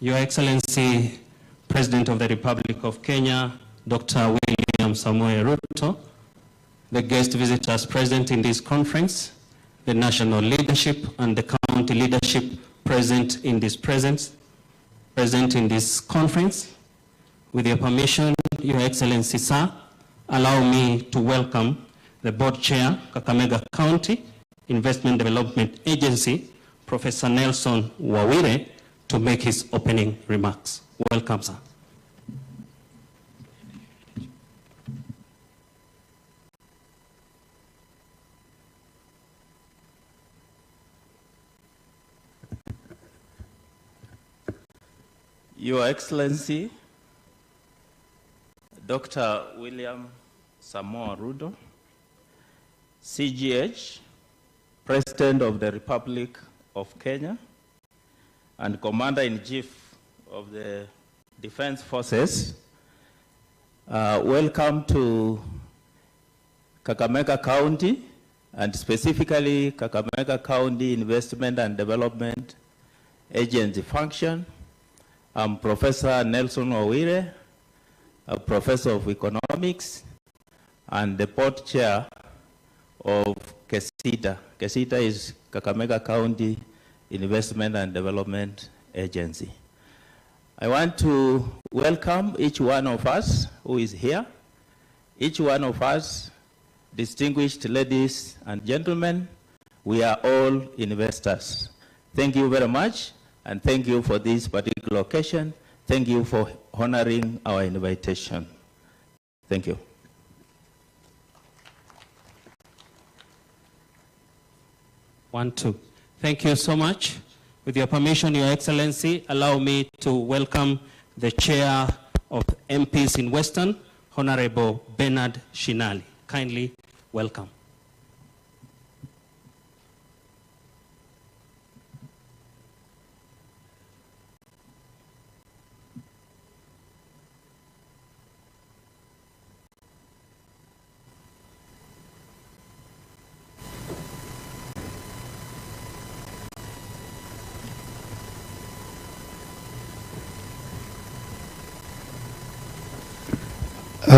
Your Excellency, President of the Republic of Kenya, Dr. William Samoei Ruto, the guest visitors present in this conference, the national leadership and the county leadership present in this conference. With your permission, Your Excellency, sir, allow me to welcome the board chair, Kakamega County Investment Development Agency, Professor Nelson Wawire, to make his opening remarks. Welcome, sir. Your Excellency, Dr. William Samoei Ruto, CGH, President of the Republic of Kenya, and Commander-in-Chief of the Defense Forces, welcome to Kakamega County, and specifically Kakamega County Investment and Development Agency function. I'm Professor Nelson Wawire, a professor of economics and the board chair of KESITA. KESITA is Kakamega County Investment and Development Agency. I want to welcome each one of us who is here, each one of us, distinguished ladies and gentlemen. We are all investors. Thank you very much, and thank you for this particular occasion. Thank you for honoring our invitation. Thank you. Thank you so much. With your permission, Your Excellency, allow me to welcome the Chair of MPs in Western, Honorable Bernard Shinali. Kindly welcome.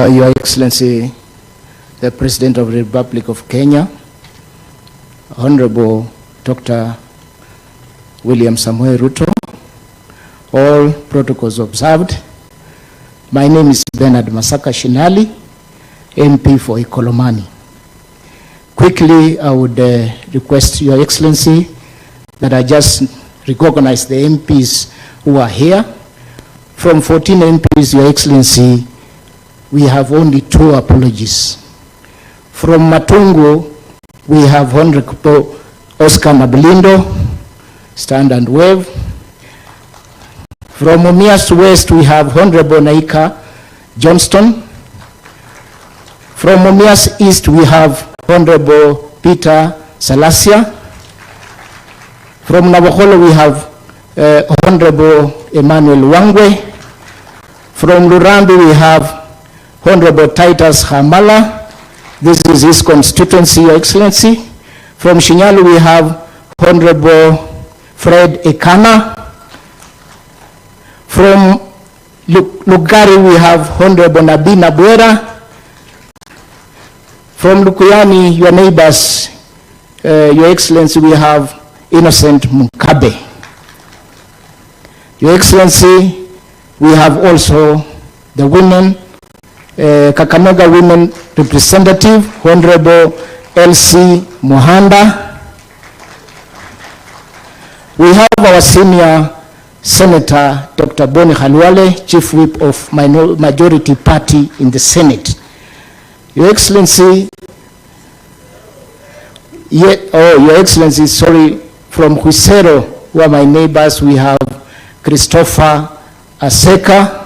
Your Excellency, the President of the Republic of Kenya, Honorable Dr. William Samoei Ruto, all protocols observed. My name is Bernard Masaka Shinali, MP for Ikolomani. Quickly, I would request Your Excellency that I just recognize the MPs who are here. From 14 MPs, Your Excellency, we have only 2 apologies. From Matungu, we have Honorable Oscar Nabilindo, stand and wave. From Mumias West, we have Honorable Naika Johnston. From Mumias East, we have Honorable Peter Salasia. From Navakholo, we have Honorable Emmanuel Wangwe. From Lurambi, we have Honorable Titus Hamala. This is his constituency, Your Excellency. From Shinyalu, we have Honorable Fred Ekana. From Lugari, we have Honorable Nabina Buera. From Lukuyani, your neighbors, Your Excellency, we have Innocent Mukabe. Your Excellency, we have also the women, Kakamega Women Representative, Honorable Elsie Mohanda. We have our senior Senator, Dr. Boni Khalwale, Chief Whip of Majority Party in the Senate. Your Excellency, Your Excellency, sorry, from Huisero, who are my neighbors, we have Christopher Aseka.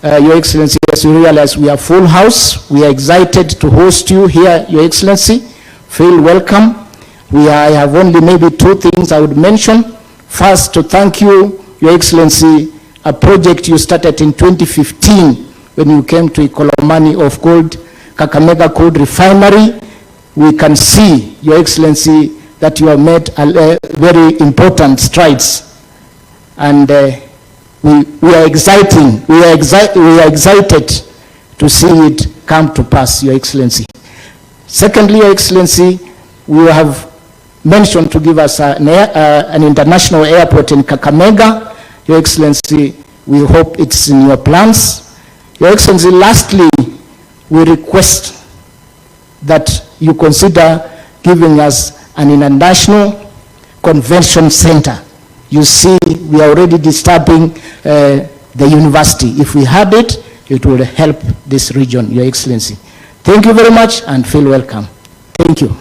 Your Excellency, as you realize, we are full house. We are excited to host you here, Your Excellency. Feel welcome. I have only maybe 2 things I would mention. First, to thank you, Your Excellency, a project you started in 2015 when you came to Ikolomani of Kakamega Gold Refinery. We can see, Your Excellency, that you have made very important strides, and we are excited to see it come to pass, Your Excellency. Secondly, Your Excellency, we have mentioned to give us an international airport in Kakamega. Your Excellency, we hope it's in your plans. Your Excellency, lastly, we request that you consider giving us an international convention center. You see, we are already disturbing the university. If we had it, it would help this region, Your Excellency. Thank you very much and feel welcome. Thank you.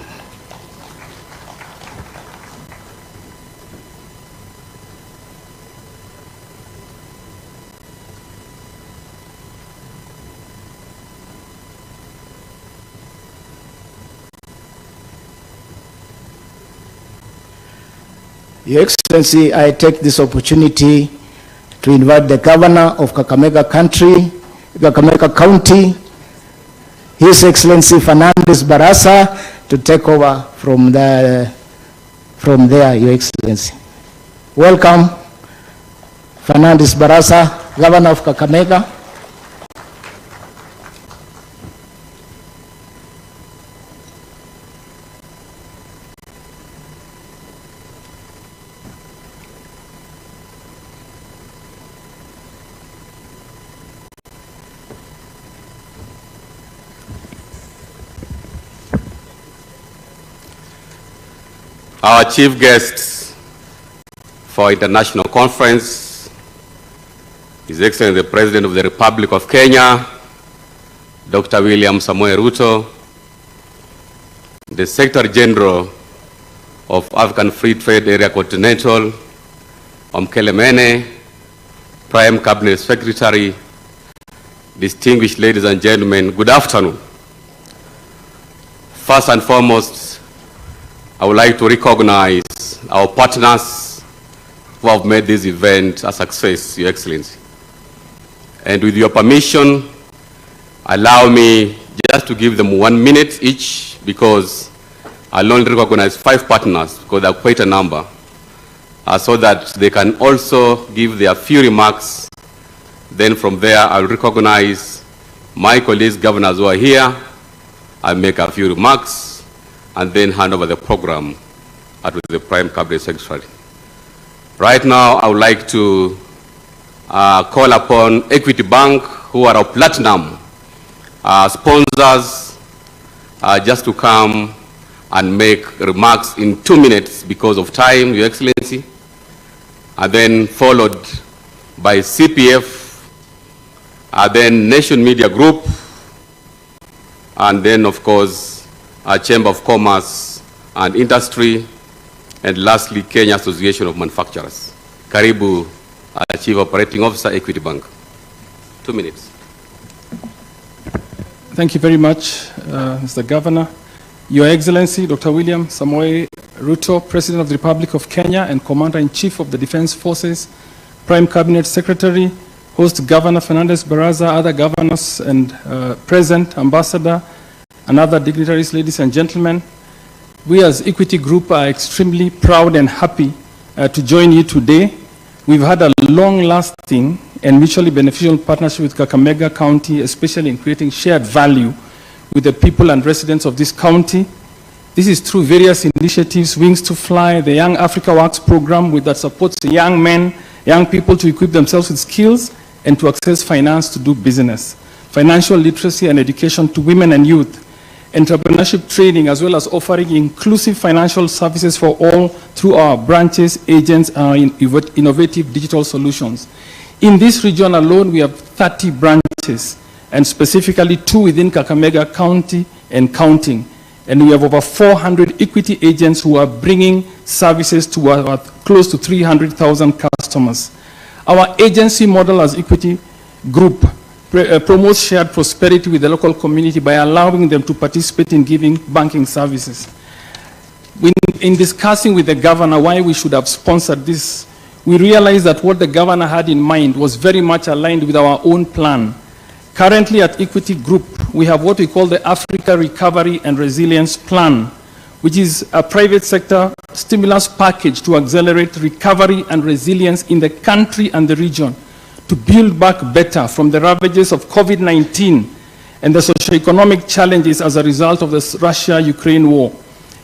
Your Excellency, I take this opportunity to invite the Governor of Kakamega County, His Excellency Fernandez Barasa, to take over from there, Your Excellency. Welcome, Fernandez Barasa, Governor of Kakamega. Our chief guest for international conference, His Excellency the President of the Republic of Kenya, Dr. William Samoei Ruto, the Secretary General of African Free Trade Area Continental, Omkelemene, Prime Cabinet Secretary, distinguished ladies and gentlemen, good afternoon. First and foremost, I would like to recognize our partners who have made this event a success, Your Excellency. And with your permission, allow me just to give them 1 minute each, because I'll only recognize 5 partners, because they're quite a number, so that they can also give their few remarks. Then from there, I'll recognize my colleagues, governors who are here. I'll make a few remarks, and then hand over the program to the Prime Cabinet Secretary. Right now, I would like to call upon Equity Bank, who are our platinum sponsors, just to come and make remarks in 2 minutes because of time, Your Excellency, and then followed by CPF, then Nation Media Group, and then, of course, our Chamber of Commerce and Industry, and lastly, Kenya Association of Manufacturers. Karibu, Chief Operating Officer, Equity Bank. 2 minutes. Thank you very much, Mr. Governor. Your Excellency, Dr. William Samoei Ruto, President of the Republic of Kenya and Commander-in-Chief of the Defense Forces, Prime Cabinet Secretary, Host Governor Fernandez Barasa, other governors and present, Ambassador, and other dignitaries, ladies and gentlemen. We as Equity Group are extremely proud and happy to join you today. We've had a long-lasting and mutually beneficial partnership with Kakamega County, especially in creating shared value with the people and residents of this county. This is through various initiatives, Wings to Fly, the Young Africa Works program that supports young men, young people to equip themselves with skills and to access finance to do business, financial literacy and education to women and youth, entrepreneurship training, as well as offering inclusive financial services for all through our branches, agents, and innovative digital solutions. In this region alone, we have 30 branches, and specifically 2 within Kakamega County and counting. And we have over 400 equity agents who are bringing services to our close to 300,000 customers. Our agency model as Equity Group promotes shared prosperity with the local community by allowing them to participate in giving banking services. In discussing with the governor why we should have sponsored this, we realized that what the governor had in mind was very much aligned with our own plan. Currently at Equity Group, we have what we call the Africa Recovery and Resilience Plan, which is a private sector stimulus package to accelerate recovery and resilience in the country and the region, to build back better from the ravages of COVID-19 and the socioeconomic challenges as a result of the Russia-Ukraine war.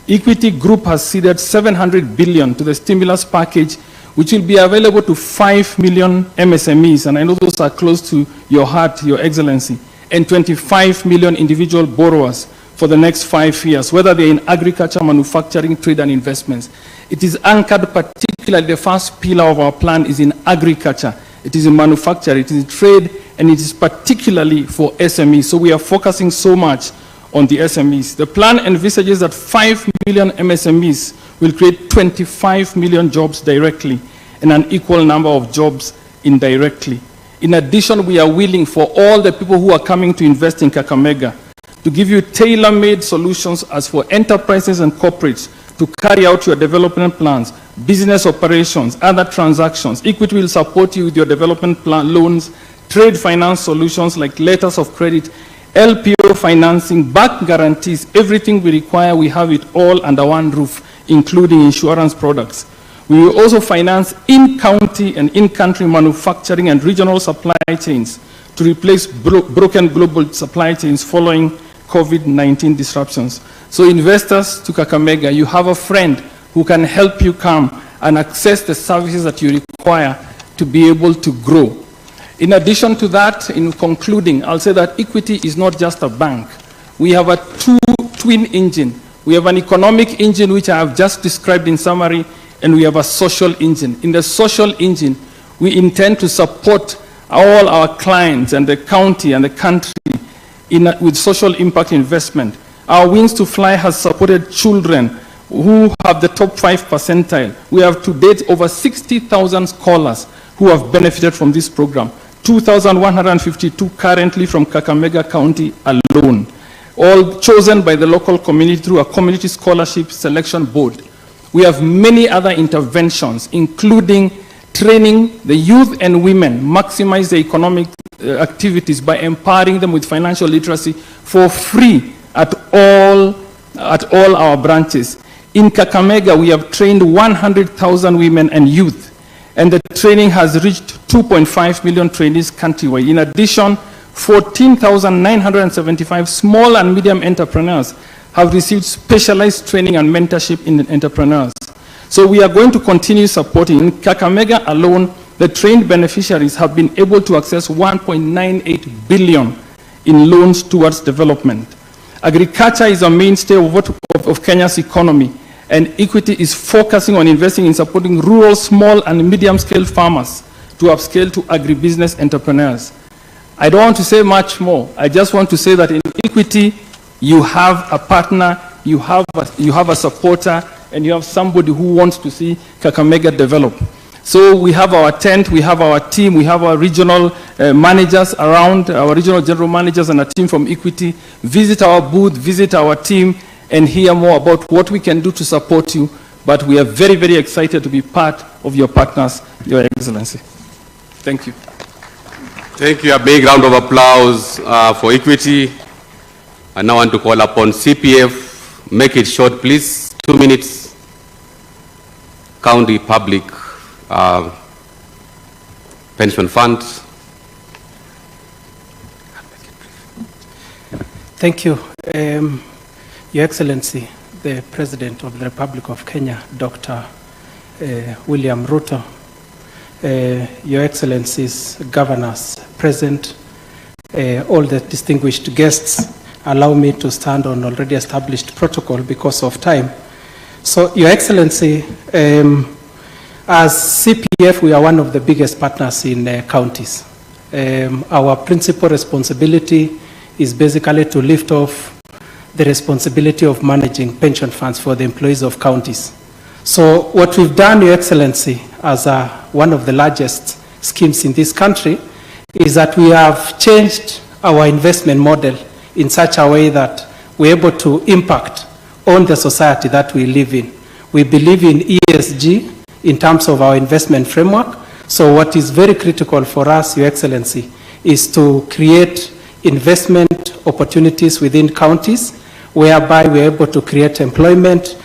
Equity Group has seeded 700 billion to the stimulus package, which will be available to 5 million MSMEs, and I know those are close to your heart, Your Excellency, and 25 million individual borrowers for the next 5 years, whether they're in agriculture, manufacturing, trade, and investments. It is anchored particularly, the first pillar of our plan is in agriculture, it is in manufacturing, it is in trade, and it is particularly for SMEs. So we are focusing so much on the SMEs. The plan envisages that 5 million MSMEs will create 25 million jobs directly and an equal number of jobs indirectly. In addition, we are willing for all the people who are coming to invest in Kakamega to give you tailor-made solutions as for enterprises and corporates to carry out your development plans, business operations, other transactions. Equity will support you with your development plan loans, trade finance solutions like letters of credit, LPO financing, back guarantees, everything we require, we have it all under one roof, including insurance products. We will also finance in-county and in-country manufacturing and regional supply chains to replace broken global supply chains following COVID-19 disruptions. So investors to Kakamega, you have a friend who can help you come and access the services that you require to be able to grow. In addition to that, in concluding, I'll say that Equity is not just a bank. We have a twin engine. We have an economic engine, which I have just described in summary, and we have a social engine. In the social engine, we intend to support all our clients and the county and the country with social impact investment. Our Wings to Fly has supported children who have the top 5 percentile. We have to date over 60,000 scholars who have benefited from this program. 2,152 currently from Kakamega County alone, all chosen by the local community through a community scholarship selection board. We have many other interventions, including training the youth and women, maximize the economic activities by empowering them with financial literacy for free at all our branches. In Kakamega, we have trained 100,000 women and youth, and the training has reached 2.5 million trainees countrywide. In addition, 14,975 small and medium entrepreneurs have received specialized training and mentorship in entrepreneurs. So we are going to continue supporting. In Kakamega alone, the trained beneficiaries have been able to access 1.98 billion in loans towards development. Agriculture is a mainstay of Kenya's economy, and Equity is focusing on investing in supporting rural, small, and medium-scale farmers to upscale to agribusiness entrepreneurs. I don't want to say much more. I just want to say that in Equity, you have a partner, you have a supporter, and you have somebody who wants to see Kakamega develop. So we have our tent, we have our team, we have our regional managers around, our regional general managers and a team from Equity. Visit our booth, visit our team, and hear more about what we can do to support you. But we are very, very excited to be part of your partners, Your Excellency. Thank you. Thank you. A big round of applause for Equity. I now want to call upon CPF. Make it short, please. 2 minutes. County Public Pension Fund. Thank you. Your Excellency, the President of the Republic of Kenya, Dr. William Ruto, Your Excellencies, Governors present, all the distinguished guests, allow me to stand on already established protocol because of time. So, Your Excellency, as CPF, we are one of the biggest partners in counties. Our principal responsibility is basically to lift off the responsibility of managing pension funds for the employees of counties. So what we've done, Your Excellency, as one of the largest schemes in this country, is that we have changed our investment model in such a way that we're able to impact on the society that we live in. We believe in ESG in terms of our investment framework. So what is very critical for us, Your Excellency, is to create investment opportunities within counties whereby we're able to create employment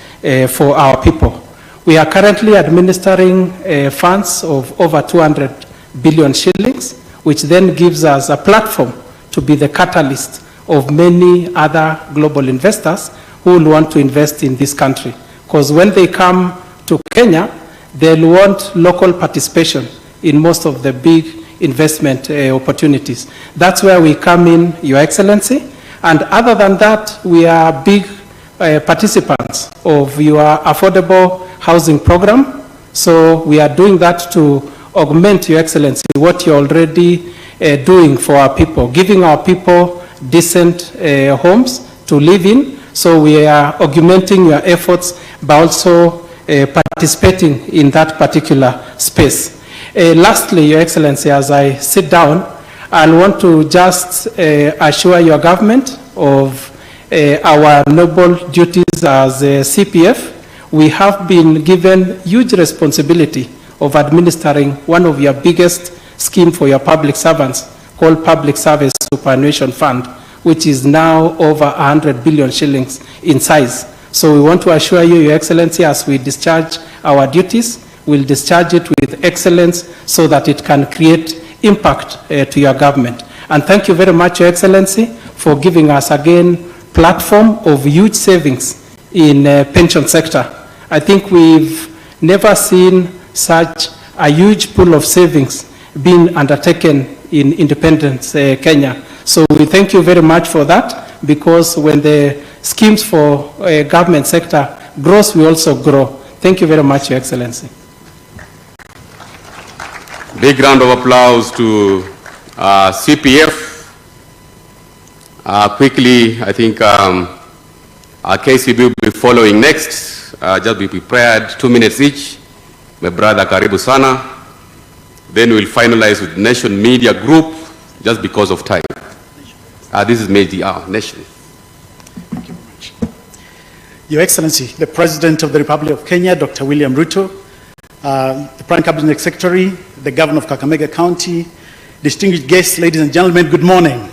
for our people. We are currently administering funds of over 200 billion shillings, which then gives us a platform to be the catalyst of many other global investors who will want to invest in this country. Because when they come to Kenya, they'll want local participation in most of the big investment opportunities. That's where we come in, Your Excellency. And other than that, we are big participants of your affordable housing program. So we are doing that to augment, Your Excellency, what you're already doing for our people, giving our people decent homes to live in. So we are augmenting your efforts by also participating in that particular space. Lastly, Your Excellency, as I sit down, I want to just assure your government of our noble duties as CPF. We have been given huge responsibility of administering one of your biggest schemes for your public servants, called Public Service Superannuation Fund, which is now over 100 billion shillings in size. So we want to assure you, Your Excellency, as we discharge our duties, we'll discharge it with excellence so that it can create impact to your government. And thank you very much, Your Excellency, for giving us again platform of huge savings in pension sector. I think we've never seen such a huge pool of savings being undertaken in independence Kenya. So we thank you very much for that, because when the schemes for government sector grows, we also grow. Thank you very much, Your Excellency. Big round of applause to CPF. Quickly, I think KCB will be following next. Just be prepared, 2 minutes each. My brother Karibu Sana. Then we'll finalize with Nation Media Group, just because of time. This is Media Nation. Thank you very much. Your Excellency, the President of the Republic of Kenya, Dr. William Ruto, the Prime Cabinet Secretary, the Governor of Kakamega County, distinguished guests, ladies and gentlemen, good morning.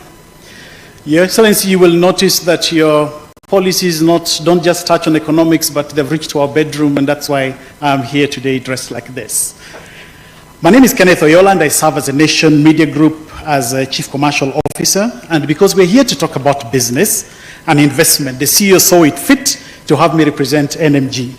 Your Excellency, you will notice that your policies don't just touch on economics, but they've reached to our bedroom, and that's why I'm here today dressed like this. My name is Kenneth Oyola, and I serve as a Nation Media Group as a Chief Commercial Officer. And because we're here to talk about business and investment, the CEO saw it fit to have me represent NMG.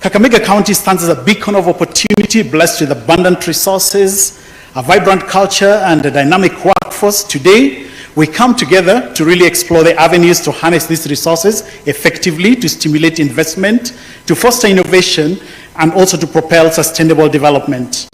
Kakamega County stands as a beacon of opportunity, blessed with abundant resources, a vibrant culture, and a dynamic workforce. Today, we come together to really explore the avenues to harness these resources effectively, to stimulate investment, to foster innovation, and also to propel sustainable development.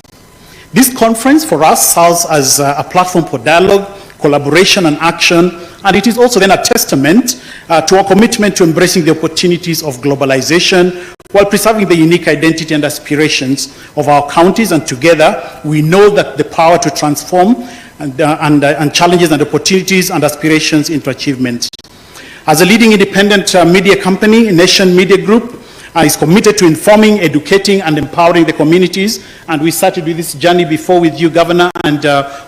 This conference for us serves as a platform for dialogue, collaboration, and action, and it is also then a testament to our commitment to embracing the opportunities of globalization while preserving the unique identity and aspirations of our counties. And together, we know that the power to transform and challenges and opportunities and aspirations into achievement. As a leading independent media company, Nation Media Group is committed to informing, educating, and empowering the communities. And we started with this journey before with you, Governor, and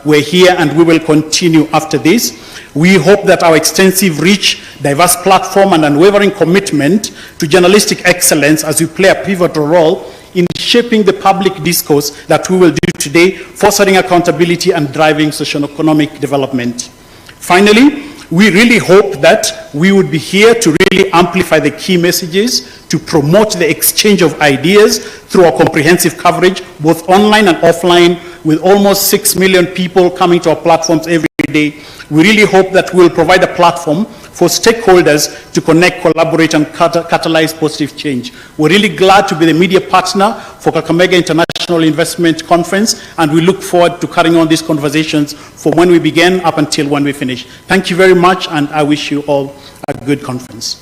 we're here and we will continue after this. We hope that our extensive reach, diverse platform, and unwavering commitment to journalistic excellence as we play a pivotal role in shaping the public discourse that we will do today, fostering accountability and driving socio-economic development. Finally, we really hope that we would be here to really amplify the key messages, to promote the exchange of ideas through our comprehensive coverage, both online and offline, with almost 6 million people coming to our platforms every day. We really hope that we'll provide a platform for stakeholders to connect, collaborate, and catalyze positive change. We're really glad to be the media partner for Kakamega International Investment Conference, and we look forward to carrying on these conversations from when we begin up until when we finish. Thank you very much, and I wish you all a good conference.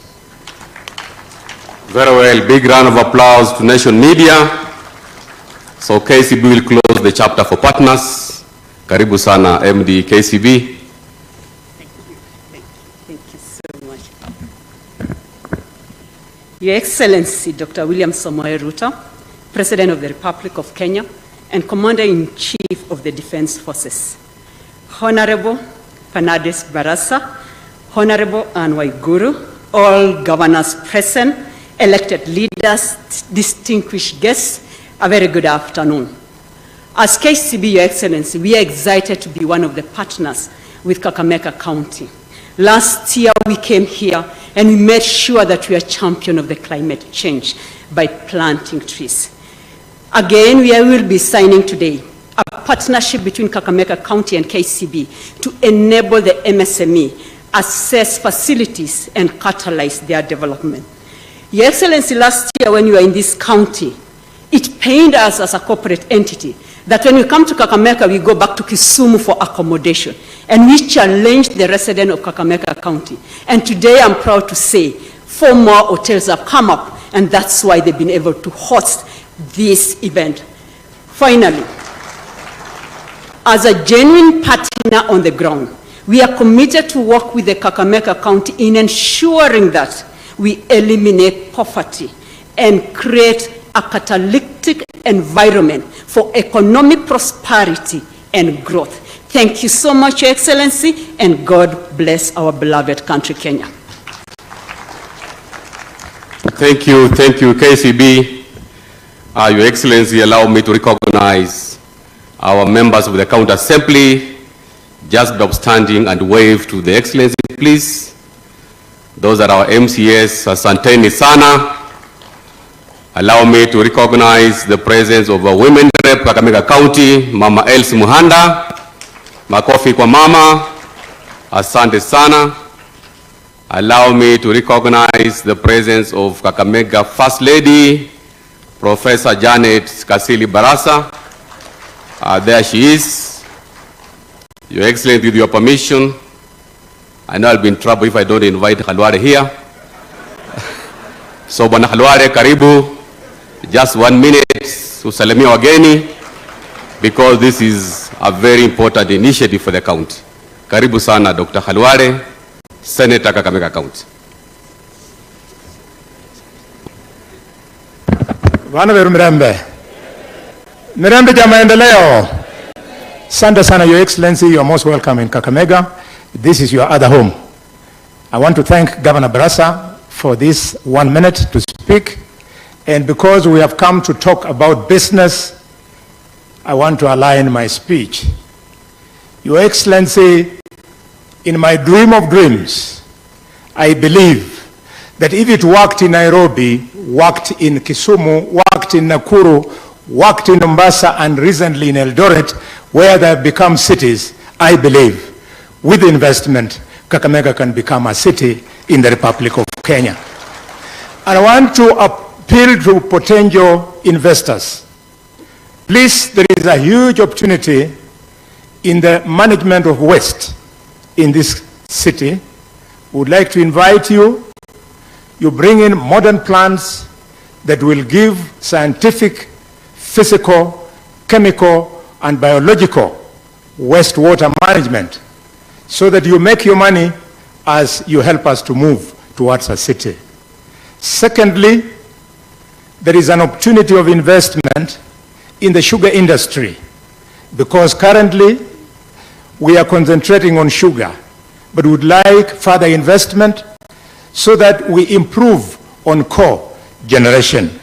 Very well. Big round of applause to Nation Media. So KCB will close the chapter for partners. Karibu sana, MD KCB. Your Excellency, Dr. William Samoei Ruto, President of the Republic of Kenya and Commander-in-Chief of the Defense Forces. Honorable Fernandes Barasa, Honorable Anne Waiguru, all governors present, elected leaders, distinguished guests, a very good afternoon. As KCB, Your Excellency, we are excited to be one of the partners with Kakamega County. Last year, we came here and we made sure that we are champion of the climate change by planting trees. Again, we will be signing today a partnership between Kakamega County and KCB to enable the MSME assess facilities and catalyze their development. Your Excellency, last year when you were in this county, it pained us as a corporate entity that when we come to Kakamega, we go back to Kisumu for accommodation. And we challenged the residents of Kakamega County. And today I'm proud to say 4 more hotels have come up, and that's why they've been able to host this event. Finally, as a genuine partner on the ground, we are committed to work with the Kakamega County in ensuring that we eliminate poverty and create a catalytic environment for economic prosperity and growth. Thank you so much, Your Excellency, and God bless our beloved country, Kenya. Thank you, KCB. Your Excellency, allow me to recognize our members of the County Assembly. Just be upstanding and wave to the Excellency, please. Those are our MCS, Asanteni Sana. Allow me to recognize the presence of a women rep, Kakamega County, Mama Elsie Muhanda. Makofi kwa mama. Asante Sana. Allow me to recognize the presence of Kakamega First Lady, Professor Janet Kasili Barasa. There she is. Your Excellency, with your permission, I know I'll be in trouble if I don't invite Khalware here. So, Bwana Khalware, karibu. Just 1 minute to salamia wageni, because this is a very important initiative for the county. Karibu sana, Dr. Khalware, Senator Kakamega County. Bwana weru Mirembe. Mirembe ja maendeleo. Asante sana, Your Excellency. You are most welcome in Kakamega. This is your other home. I want to thank Governor Barasa for this 1 minute to speak. And because we have come to talk about business, I want to align my speech. Your Excellency, in my dream of dreams, I believe that if it worked in Nairobi, worked in Kisumu, worked in Nakuru, worked in Mombasa, and recently in Eldoret, where they have become cities, I believe with investment, Kakamega can become a city in the Republic of Kenya. And I want to appeal to potential investors. Please, there is a huge opportunity in the management of waste in this city. We would like to invite you. You bring in modern plants that will give scientific, physical, chemical, and biological wastewater management so that you make your money as you help us to move towards a city. Secondly, there is an opportunity of investment in the sugar industry, because currently we are concentrating on sugar, but would like further investment so that we improve on co-generation.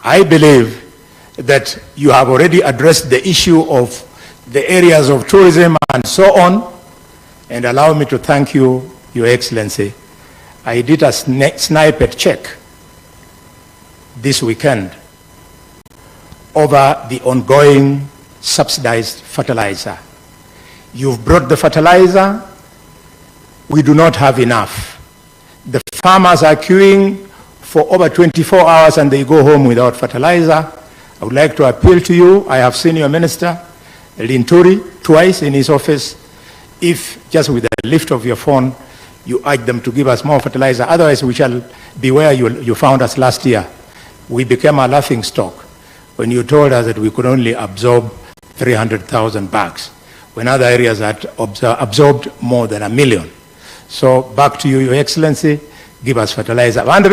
I believe that you have already addressed the issue of the areas of tourism and so on, and allow me to thank you, Your Excellency. I did a sniper check this weekend over the ongoing subsidized fertilizer. You've brought the fertilizer. We do not have enough. The farmers are queuing for over 24 hours and they go home without fertilizer. I would like to appeal to you. I have seen your minister, Linturi, twice in his office. If just with the lift of your phone, you urge them to give us more fertilizer. Otherwise, we shall be where you found us last year. We became a laughing stock when you told us that we could only absorb 300,000 bags, when other areas had absorbed more than 1 million. So back to you, Your Excellency, give us fertilizer. I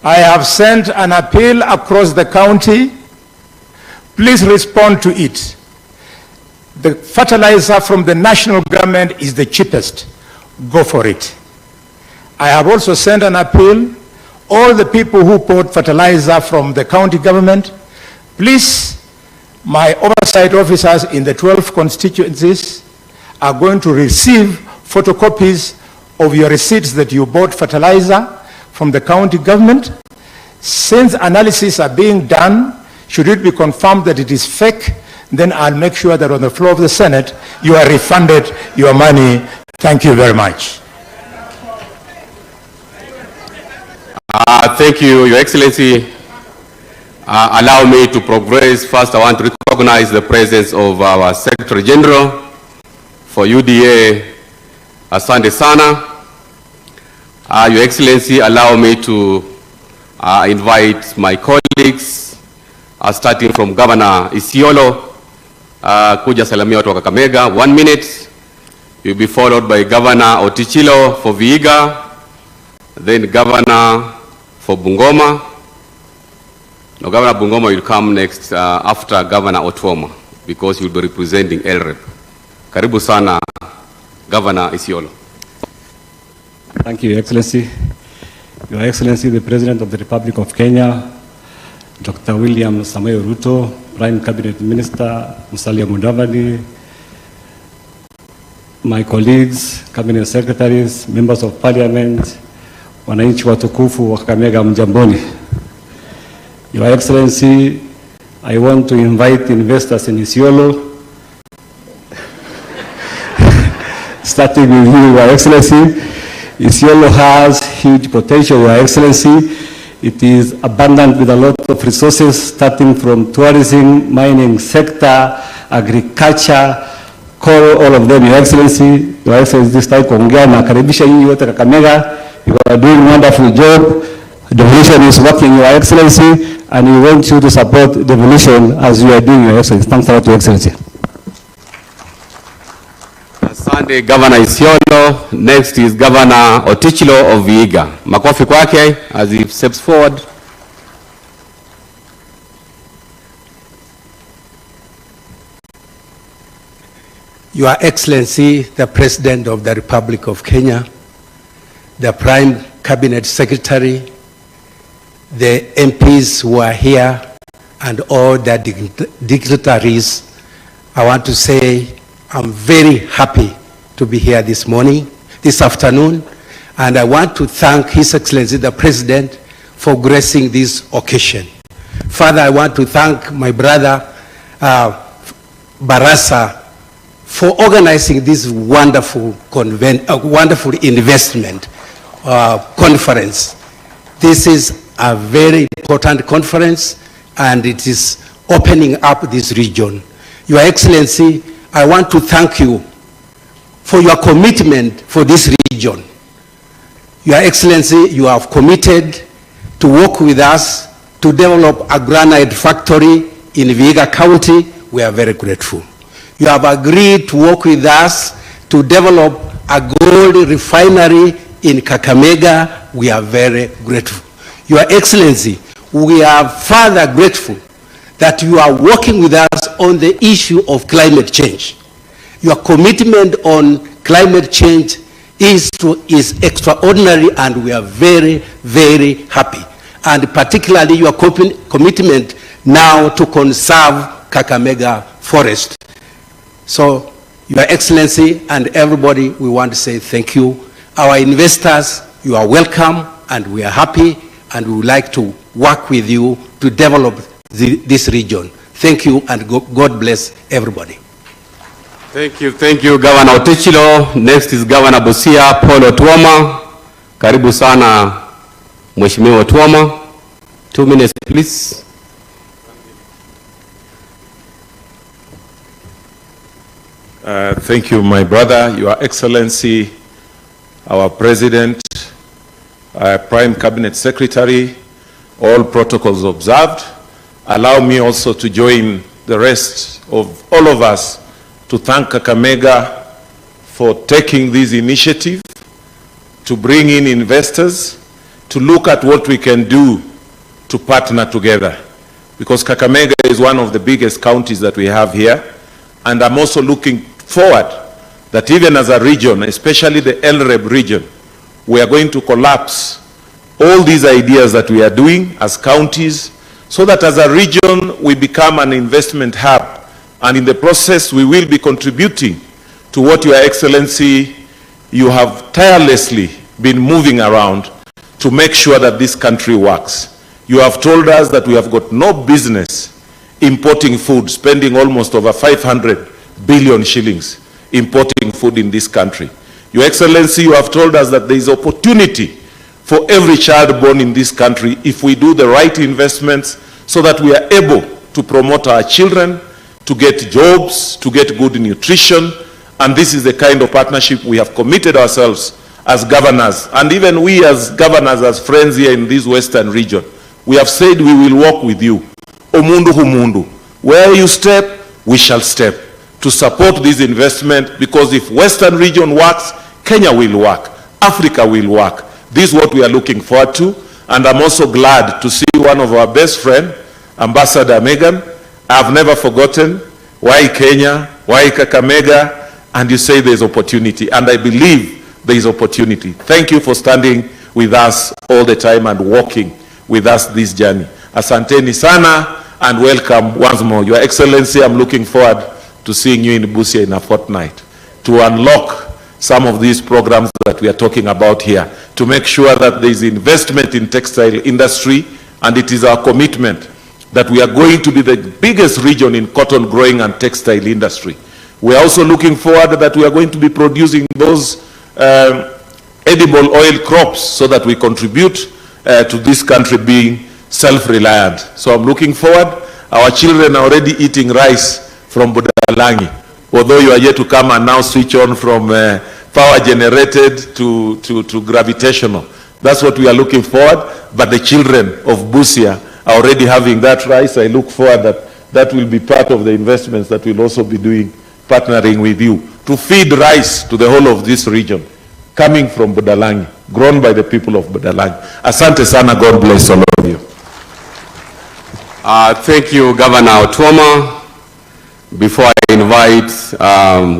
have sent an appeal across the county. Please respond to it. The fertilizer from the national government is the cheapest. Go for it. I have also sent an appeal. All the people who bought fertilizer from the county government, please, my oversight officers in the 12 constituencies are going to receive photocopies of your receipts that you bought fertilizer from the county government. Since analysis are being done, should it be confirmed that it is fake, then I'll make sure that on the floor of the Senate, you are refunded your money. Thank you very much. Thank you, Your Excellency. Allow me to progress. First, I want to recognize the presence of our Secretary General for UDA, Asante Sana. Your Excellency, allow me to invite my colleagues, starting from Governor Isiolo, kuja salamia watu wa Kakamega. 1 minute. You'll be followed by Governor Otichilo for Vihiga, then Governor for Bungoma. Now, Governor Bungoma will come next after Governor Otuoma, because he will be representing LREP. Karibu sana, Governor Isiolo. Thank you, Your Excellency. Your Excellency, the President of the Republic of Kenya, Dr. William Samoei Ruto, Prime Cabinet Minister Musalia Mudavadi, my colleagues, Cabinet Secretaries, Members of Parliament, wananchi watukufu wa Kakamega, mjamboni. Your Excellency, I want to invite investors in Isiolo, starting with you, Your Excellency. Isiolo has huge potential, Your Excellency. It is abundant with a lot of resources, starting from tourism, mining sector, agriculture, coal, all of them, Your Excellency. Your Excellency, this time kuongea na karibisha nyinyi wote Kakamega. You are doing a wonderful job. Devolution is working, Your Excellency, and we want you to support devolution as you are doing, Your Excellency. Thanks a lot, Your Excellency. Asante, Governor Isiolo. Next is Governor Otichilo of Vihiga. Makofi kwake as he steps forward. Your Excellency, the President of the Republic of Kenya, the Prime Cabinet Secretary, the MPs who are here, and all the dignitaries, I want to say I'm very happy to be here this afternoon, and I want to thank His Excellency the President for gracing this occasion. Further, I want to thank my brother Barasa for organizing this wonderful investment conference. This is a very important conference, and it is opening up this region. Your Excellency, I want to thank you for your commitment for this region. Your Excellency, you have committed to work with us to develop a granite factory in Vihiga County. We are very grateful. You have agreed to work with us to develop a gold refinery in Kakamega. We are very grateful. Your Excellency, we are further grateful that you are working with us on the issue of climate change. Your commitment on climate change is extraordinary, and we are very, very happy. And particularly your commitment now to conserve Kakamega forest. So, Your Excellency and everybody, we want to say thank you. Our investors, you are welcome, and we are happy, and we would like to work with you to develop this region. Thank you, and God bless everybody. Thank you, Governor Otichilo. Next is Governor Busia, Paul Otuoma. Karibu sana, Mheshimiwa Otuoma. 2 minutes, please. Thank you, my brother, Your Excellency, our President, Prime Cabinet Secretary, all protocols observed. Allow me also to join the rest of all of us to thank Kakamega for taking this initiative to bring in investors, to look at what we can do to partner together. Because Kakamega is one of the biggest counties that we have here, And I'm also looking forward that even as a region, especially the LREB region, we are going to collapse all these ideas that we are doing as counties, so that as a region we become an investment hub, and in the process we will be contributing to what Your Excellency, you have tirelessly been moving around to make sure that this country works. You have told us that we have got no business importing food, spending almost over 500 billion shillings importing food in this country. Your Excellency, you have told us that there is opportunity for every child born in this country if we do the right investments so that we are able to promote our children, to get jobs, to get good nutrition. And this is the kind of partnership we have committed ourselves as governors, and even we as governors, as friends here in this western region. We have said we will work with you. Omundu humundu. Where you step, we shall step to support this investment, because if Western region works, Kenya will work, Africa will work. This is what we are looking forward to, and I'm also glad to see one of our best friends, Ambassador Megan. I've never forgotten why Kenya, why Kakamega, and you say there's opportunity, and I believe there is opportunity. Thank you for standing with us all the time and walking with us this journey. Asanteni sana, and welcome once more. Your Excellency, I'm looking forward to seeing you in Busia in a fortnight to unlock some of these programs that we are talking about here, to make sure that there is investment in textile industry, and it is our commitment that we are going to be the biggest region in cotton growing and textile industry. We are also looking forward that we are going to be producing those edible oil crops so that we contribute to this country being self-reliant. So I'm looking forward. Our children are already eating rice from Budalangi, although you are yet to come and now switch on from power generated to gravitational. That's what we are looking forward. But the children of Busia are already having that rice. I look forward that that will be part of the investments that we'll also be doing, partnering with you, to feed rice to the whole of this region, coming from Budalangi, grown by the people of Budalangi. Asante sana, God bless all of you. Thank you, Governor Otuoma. Before I invite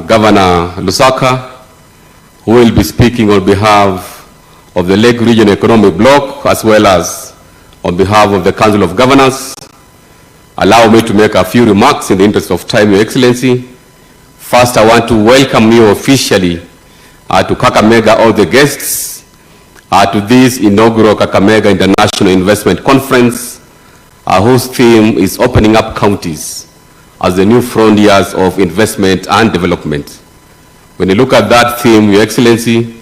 Governor Lusaka, who will be speaking on behalf of the Lake Region Economic Bloc, as well as on behalf of the Council of Governors, allow me to make a few remarks in the interest of time, Your Excellency. First, I want to welcome you officially to Kakamega, all the guests, to this inaugural Kakamega International Investment Conference, whose theme is opening up counties as the new frontiers of investment and development. When you look at that theme, Your Excellency,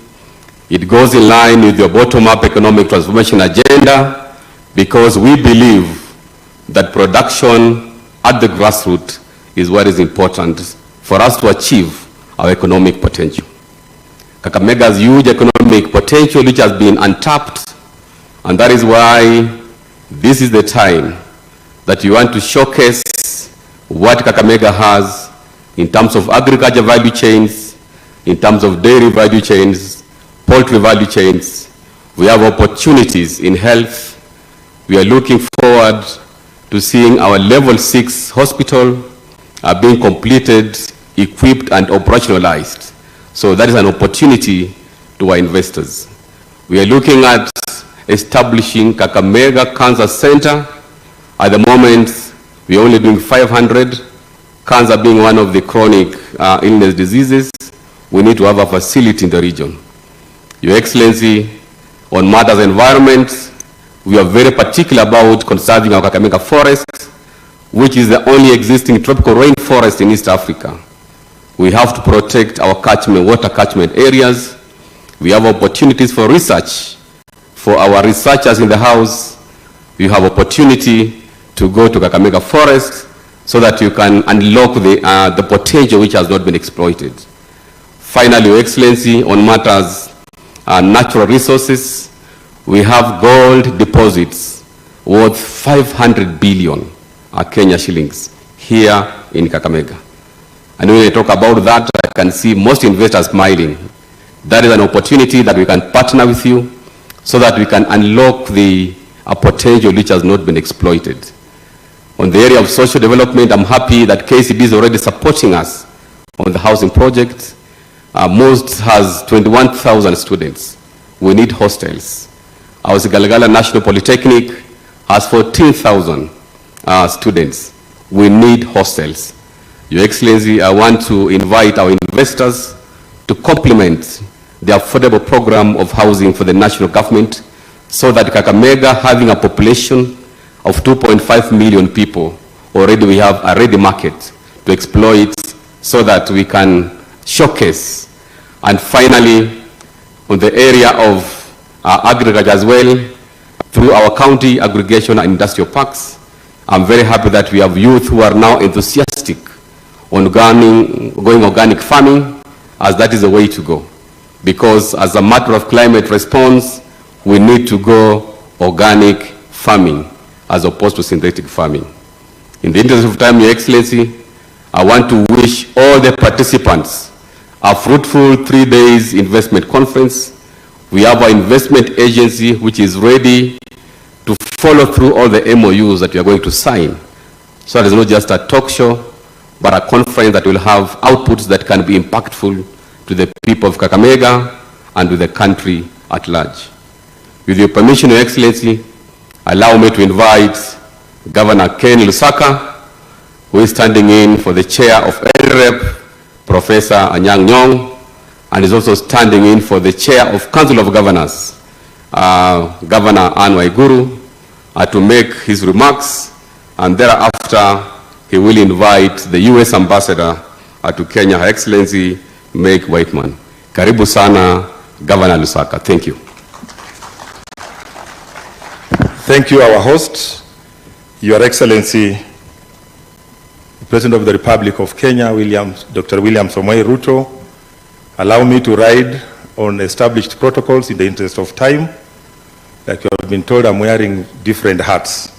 it goes in line with your bottom-up economic transformation agenda, because we believe that production at the grassroots is what is important for us to achieve our economic potential. Kakamega's huge economic potential, which has been untapped, and that is why this is the time that you want to showcase what Kakamega has in terms of agriculture value chains, in terms of dairy value chains, poultry value chains. We have opportunities in health. We are looking forward to seeing our level 6 hospital being completed, equipped and operationalized. So that is an opportunity to our investors. We are looking at establishing Kakamega Cancer Center. At the moment, we are only doing 500. Cancer being one of the chronic illness diseases, we need to have a facility in the region. Your Excellency, on matters environment, we are very particular about conserving our Kakamega forest, which is the only existing tropical rainforest in East Africa. We have to protect our catchment, water catchment areas. We have opportunities for research. For our researchers in the house, you have opportunity to go to Kakamega forest so that you can unlock the potential which has not been exploited. Finally, Your Excellency, on matters natural resources, we have gold deposits worth 500 billion Kenya shillings here in Kakamega. And when I talk about that, I can see most investors smiling. That is an opportunity that we can partner with you so that we can unlock the potential which has not been exploited. On the area of social development, I'm happy that KCB is already supporting us on the housing project. Most has 21,000 students. We need hostels. Our Galagala National Polytechnic has 14,000 students. We need hostels. Your Excellency, I want to invite our investors to complement the affordable program of housing for the national government so that Kakamega, having a population of 2.5 million people, already we have a ready market to exploit so that we can showcase. And finally, on the area of agriculture as well, through our county aggregation and industrial parks, I'm very happy that we have youth who are now enthusiastic on going organic farming, as that is the way to go. Because as a matter of climate response, we need to go organic farming as opposed to synthetic farming. In the interest of time, Your Excellency, I want to wish all the participants a fruitful 3 days investment conference. We have our investment agency which is ready to follow through all the MOUs that we are going to sign. So it's not just a talk show, but a conference that will have outputs that can be impactful to the people of Kakamega and to the country at large. With your permission, Your Excellency, allow me to invite Governor Ken Lusaka, who is standing in for the chair of LREP, Professor Anyang' Nyong, and is also standing in for the chair of Council of Governors, Governor Anne Waiguru, to make his remarks, and thereafter he will invite the U.S. Ambassador to Kenya, Her Excellency Meg Whiteman. Karibu sana, Governor Lusaka. Thank you. Thank you, our host, Your Excellency, the President of the Republic of Kenya, Dr. William Samoei Ruto. Allow me to ride on established protocols in the interest of time. Like you have been told, I'm wearing different hats.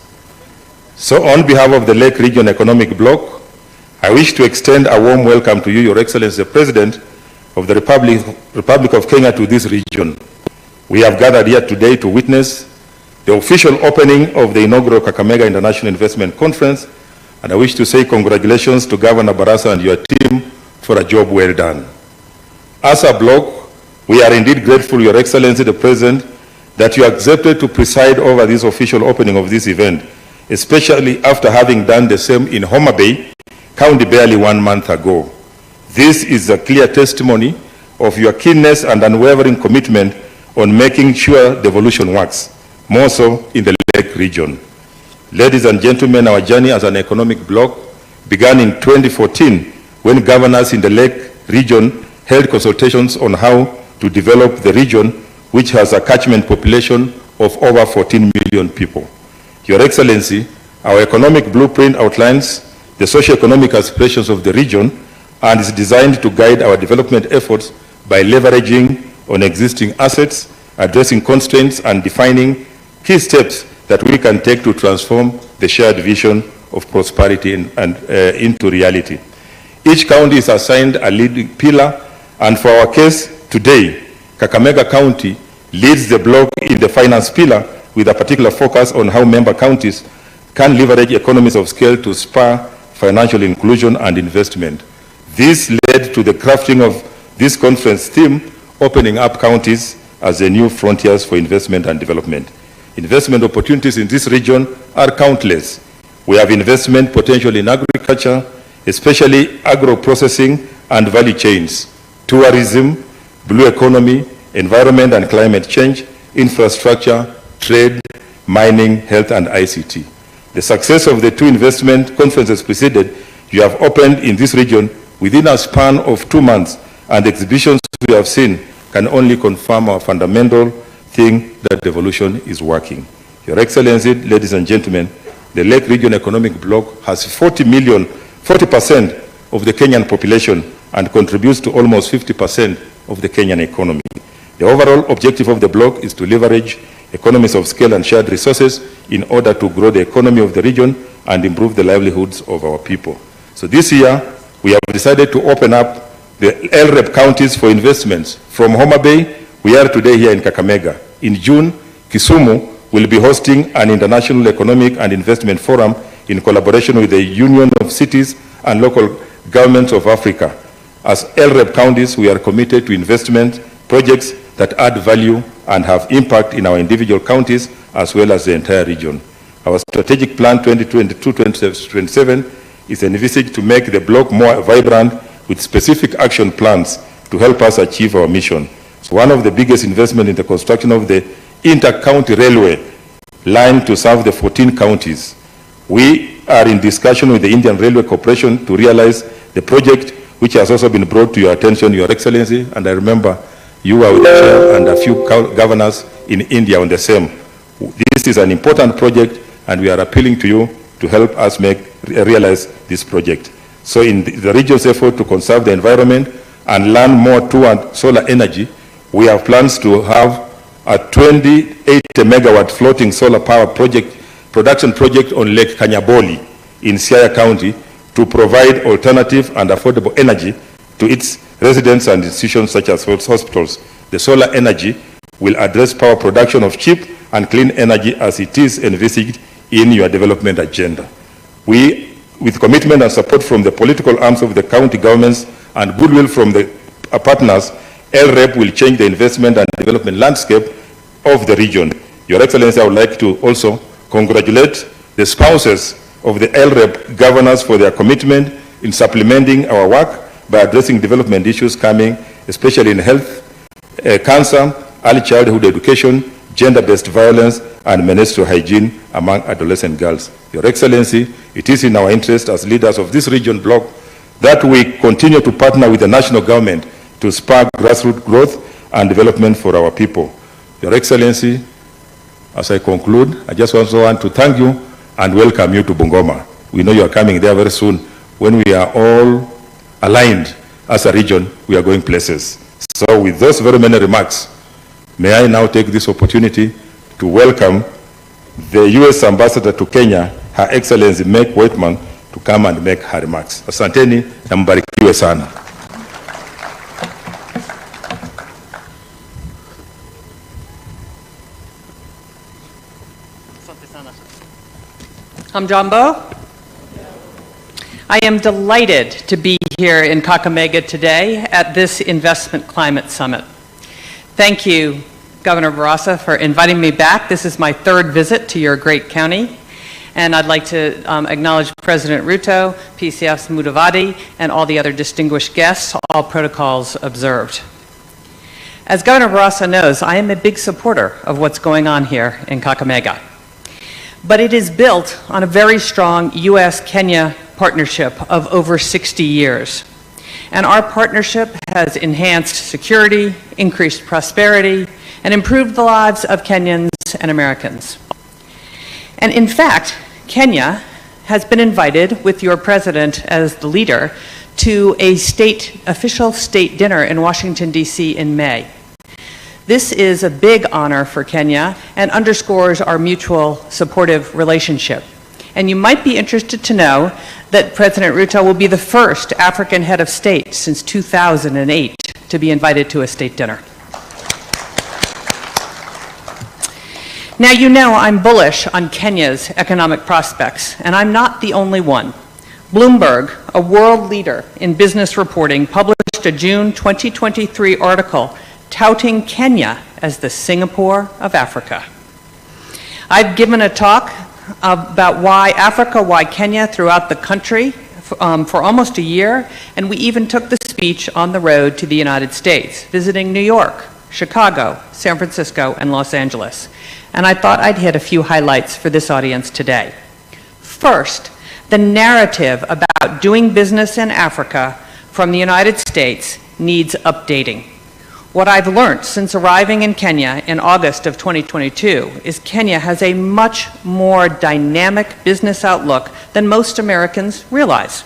So on behalf of the Lake Region Economic Bloc, I wish to extend a warm welcome to you, Your Excellency, the President of the Republic of Kenya, to this region. We have gathered here today to witness the official opening of the inaugural Kakamega International Investment Conference, and I wish to say congratulations to Governor Barasa and your team for a job well done. As a bloc, we are indeed grateful, Your Excellency, the President, that you accepted to preside over this official opening of this event, especially after having done the same in Homa Bay County barely 1 month ago. This is a clear testimony of your keenness and unwavering commitment on making sure devolution works, more so in the Lake region. Ladies and gentlemen, our journey as an economic bloc began in 2014 when governors in the Lake region held consultations on how to develop the region, which has a catchment population of over 14 million people. Your Excellency, our economic blueprint outlines the socio-economic aspirations of the region and is designed to guide our development efforts by leveraging on existing assets, addressing constraints, and defining key steps that we can take to transform the shared vision of prosperity into reality. Each county is assigned a leading pillar, and for our case today, Kakamega County leads the bloc in the finance pillar with a particular focus on how member counties can leverage economies of scale to spur financial inclusion and investment. This led to the crafting of this conference theme, opening up counties as the new frontiers for investment and development. Investment opportunities in this region are countless. We have investment potential in agriculture, especially agro-processing and value chains, tourism, blue economy, environment and climate change, infrastructure, trade, mining, health, and ICT. The success of the two investment conferences preceded, you have opened in this region within a span of 2 months, and the exhibitions we have seen can only confirm our fundamental thing that devolution is working. Your Excellency, ladies and gentlemen, the Lake Region Economic Bloc has 40% of the Kenyan population and contributes to almost 50% of the Kenyan economy. The overall objective of the bloc is to leverage economies of scale and shared resources in order to grow the economy of the region and improve the livelihoods of our people. So this year, we have decided to open up the LREP counties for investments. From Homa Bay, we are today here in Kakamega. In June, Kisumu will be hosting an international economic and investment forum in collaboration with the Union of Cities and Local Governments of Africa. As LREP counties, we are committed to investment projects that add value and have impact in our individual counties as well as the entire region. Our strategic plan 2022-2027 is envisaged to make the bloc more vibrant with specific action plans to help us achieve our mission. So one of the biggest investments in the construction of the inter-county railway line to serve the 14 counties. We are in discussion with the Indian Railway Corporation to realize the project, which has also been brought to your attention, Your Excellency, and I remember you were with the chair and a few governors in India on the same. This is an important project, and we are appealing to you to help us realize this project. So in the region's effort to conserve the environment and learn more toward solar energy, we have plans to have a 28 megawatt floating solar power production project on Lake Kanyaboli in Siaya County to provide alternative and affordable energy to its residents and institutions such as hospitals. The solar energy will address power production of cheap and clean energy as it is envisaged in your development agenda. We, with commitment and support from the political arms of the county governments and goodwill from the partners, LREP will change the investment and development landscape of the region. Your Excellency, I would like to also congratulate the spouses of the LREP governors for their commitment in supplementing our work by addressing development issues coming, especially in health, cancer, early childhood education, gender-based violence, and menstrual hygiene among adolescent girls. Your Excellency, it is in our interest as leaders of this region bloc that we continue to partner with the national government to spark grassroots growth and development for our people. Your Excellency, as I conclude, I just also want to thank you and welcome you to Bungoma. We know you are coming there very soon. When we are all aligned as a region, we are going places. So with those very many remarks, may I now take this opportunity to welcome the U.S. Ambassador to Kenya, Her Excellency Meg Whitman, to come and make her remarks. Asanteni na mbarikiwe sana. Hamjambo. I am delighted to be here in Kakamega today at this Investment Climate Summit. Thank you, Governor Barasa, for inviting me back. This is my third visit to your great county. And I'd like to acknowledge President Ruto, PCF's Mudavadi, and all the other distinguished guests, all protocols observed. As Governor Barasa knows, I am a big supporter of what's going on here in Kakamega. But it is built on a very strong U.S.-Kenya partnership of over 60 years. And our partnership has enhanced security, increased prosperity, and improved the lives of Kenyans and Americans. And in fact, Kenya has been invited, with your president as the leader, to a official state dinner in Washington, D.C. in May. This is a big honor for Kenya and underscores our mutual supportive relationship. And you might be interested to know that President Ruto will be the first African head of state since 2008 to be invited to a state dinner. Now, you know I'm bullish on Kenya's economic prospects, and I'm not the only one. Bloomberg, a world leader in business reporting, published a June 2023 article touting Kenya as the Singapore of Africa. I've given a talk about why Africa, why Kenya throughout the country for almost a year, and we even took the speech on the road to the United States, visiting New York, Chicago, San Francisco, and Los Angeles. And I thought I'd hit a few highlights for this audience today. First, the narrative about doing business in Africa from the United States needs updating. What I've learned since arriving in Kenya in August of 2022 is Kenya has a much more dynamic business outlook than most Americans realize.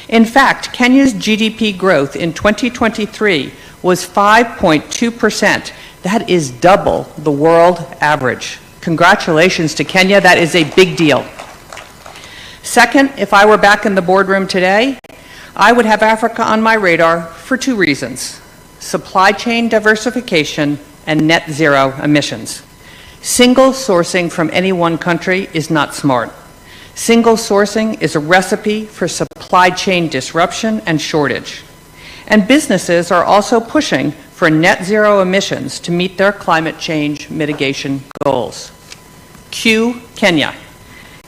In fact, Kenya's GDP growth in 2023 was 5.2%. That is double the world average. Congratulations to Kenya, that is a big deal. Second, if I were back in the boardroom today, I would have Africa on my radar for two reasons: supply chain diversification and net zero emissions. Single sourcing from any one country is not smart. Single sourcing is a recipe for supply chain disruption and shortage. And businesses are also pushing for net zero emissions to meet their climate change mitigation goals. Cue Kenya.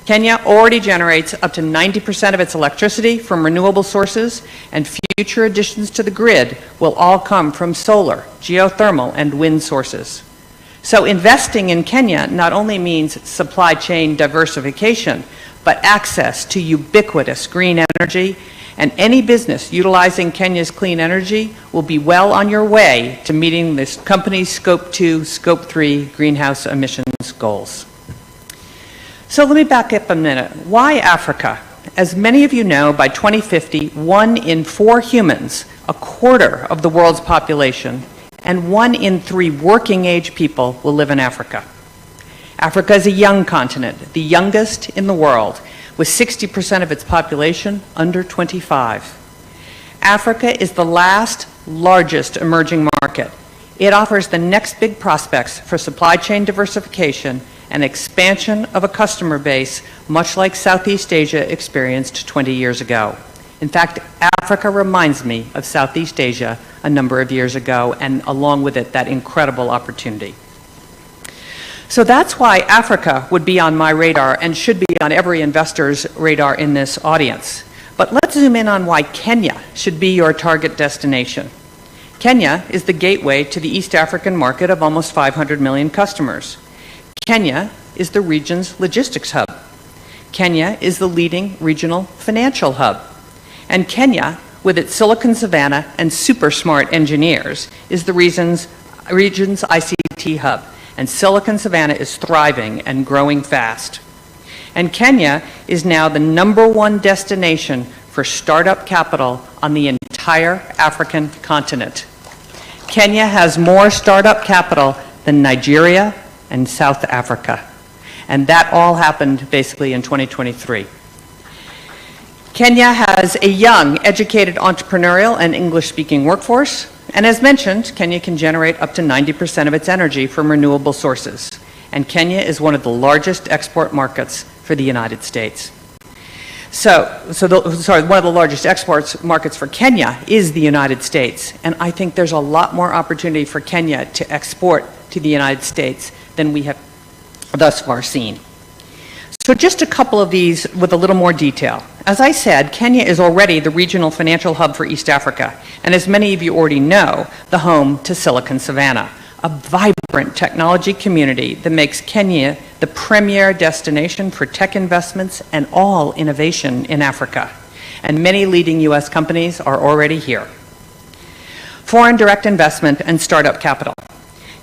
Kenya already generates up to 90% of its electricity from renewable sources, and future additions to the grid will all come from solar, geothermal, and wind sources. So investing in Kenya not only means supply chain diversification, but access to ubiquitous green energy, and any business utilizing Kenya's clean energy will be well on your way to meeting this company's Scope 2, Scope 3 greenhouse emissions goals. So let me back up a minute. Why Africa? As many of you know, by 2050, 1 in 4 humans, a quarter of the world's population, and 1 in 3 working-age people will live in Africa. Africa is a young continent, the youngest in the world, with 60% of its population under 25. Africa is the last largest emerging market. It offers the next big prospects for supply chain diversification and expansion of a customer base, much like Southeast Asia experienced 20 years ago. In fact, Africa reminds me of Southeast Asia a number of years ago, and along with it, that incredible opportunity. So that's why Africa would be on my radar and should be on every investor's radar in this audience. But let's zoom in on why Kenya should be your target destination. Kenya is the gateway to the East African market of almost 500 million customers. Kenya is the region's logistics hub. Kenya is the leading regional financial hub. And Kenya, with its Silicon Savannah and super smart engineers, is the region's ICT hub. And Silicon Savannah is thriving and growing fast. And Kenya is now the #1 destination for startup capital on the entire African continent. Kenya has more startup capital than Nigeria and South Africa. And that all happened basically in 2023. Kenya has a young, educated, entrepreneurial, and English-speaking workforce. And as mentioned, Kenya can generate up to 90% of its energy from renewable sources. And Kenya is one of the largest export markets for the United States. One of the largest export markets for Kenya is the United States. And I think there's a lot more opportunity for Kenya to export to the United States than we have thus far seen. So just a couple of these with a little more detail. As I said, Kenya is already the regional financial hub for East Africa, and as many of you already know, the home to Silicon Savannah, a vibrant technology community that makes Kenya the premier destination for tech investments and all innovation in Africa. And many leading U.S. companies are already here. Foreign direct investment and startup capital.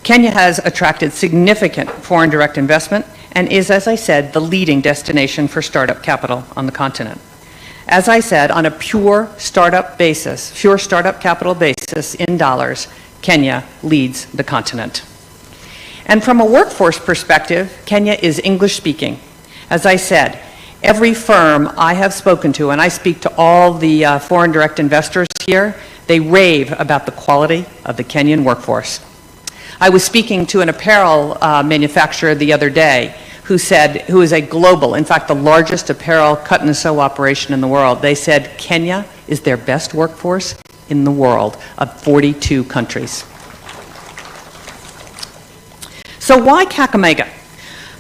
Kenya has attracted significant foreign direct investment and is, as I said, the leading destination for startup capital on the continent. As I said, on a pure startup capital basis in dollars, Kenya leads the continent. And from a workforce perspective, Kenya is English speaking. As I said, every firm I have spoken to, and I speak to all the foreign direct investors here, they rave about the quality of the Kenyan workforce. I was speaking to an apparel manufacturer the other day who is a global, in fact, the largest apparel cut and sew operation in the world. They said Kenya is their best workforce in the world of 42 countries. So why Kakamega?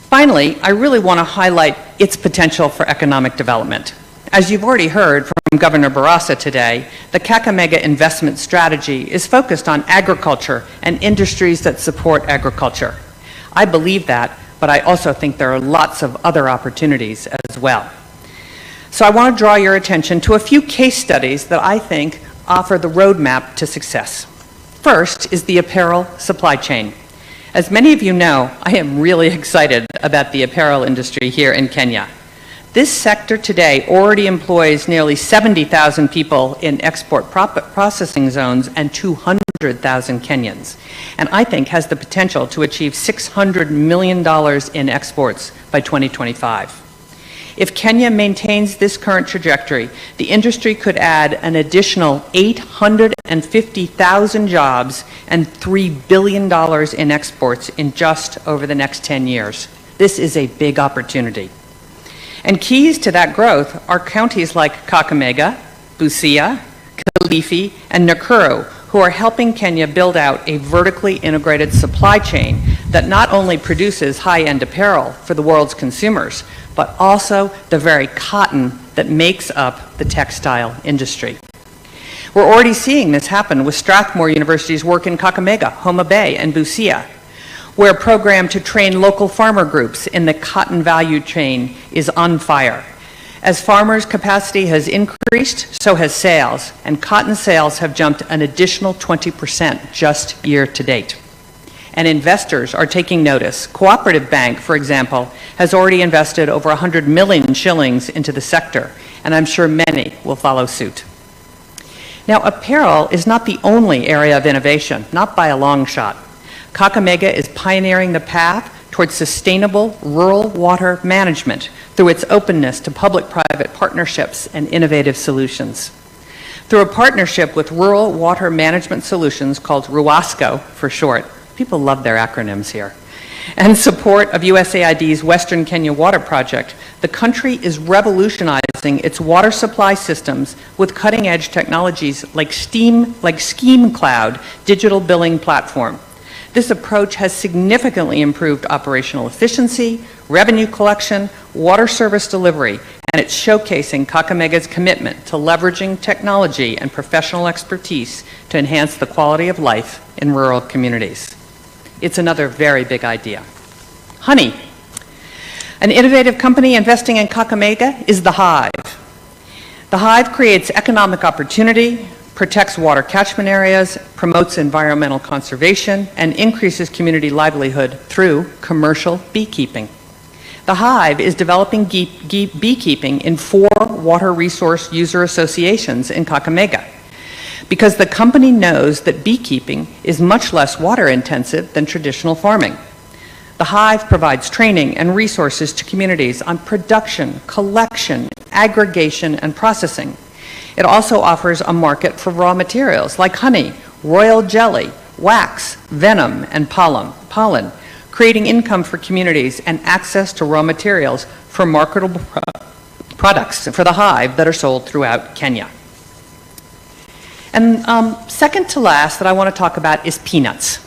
Finally, I really want to highlight its potential for economic development. As you've already heard from Governor Barasa today, the Kakamega investment strategy is focused on agriculture and industries that support agriculture. I believe that, but I also think there are lots of other opportunities as well. So I want to draw your attention to a few case studies that I think offer the roadmap to success. First is the apparel supply chain. As many of you know, I am really excited about the apparel industry here in Kenya. This sector today already employs nearly 70,000 people in export processing zones and 200,000 Kenyans, and I think has the potential to achieve $600 million in exports by 2025. If Kenya maintains this current trajectory, the industry could add an additional 850,000 jobs and $3 billion in exports in just over the next 10 years. This is a big opportunity. And keys to that growth are counties like Kakamega, Busia, Kilifi, and Nakuru, who are helping Kenya build out a vertically integrated supply chain that not only produces high-end apparel for the world's consumers, but also the very cotton that makes up the textile industry. We're already seeing this happen with Strathmore University's work in Kakamega, Homa Bay, and Busia, where a program to train local farmer groups in the cotton value chain is on fire. As farmers' capacity has increased, so has sales, and cotton sales have jumped an additional 20% just year to date. And investors are taking notice. Cooperative Bank, for example, has already invested over 100 million shillings into the sector, and I'm sure many will follow suit. Now, apparel is not the only area of innovation, not by a long shot. Kakamega is pioneering the path towards sustainable rural water management through its openness to public-private partnerships and innovative solutions. Through a partnership with Rural Water Management Solutions called RUWASCO for short, people love their acronyms here, and support of USAID's Western Kenya Water Project, the country is revolutionizing its water supply systems with cutting-edge technologies like Scheme Cloud digital billing platform. This approach has significantly improved operational efficiency, revenue collection, water service delivery, and it's showcasing Kakamega's commitment to leveraging technology and professional expertise to enhance the quality of life in rural communities. It's another very big idea. Honey. An innovative company investing in Kakamega is The Hive. The Hive creates economic opportunity, protects water catchment areas, promotes environmental conservation, and increases community livelihood through commercial beekeeping. The Hive is developing beekeeping in 4 water resource user associations in Kakamega, because the company knows that beekeeping is much less water intensive than traditional farming. The Hive provides training and resources to communities on production, collection, aggregation, and processing. It also offers a market for raw materials like honey, royal jelly, wax, venom, and pollen, creating income for communities and access to raw materials for marketable products for the Hive that are sold throughout Kenya. And second to last that I want to talk about is peanuts.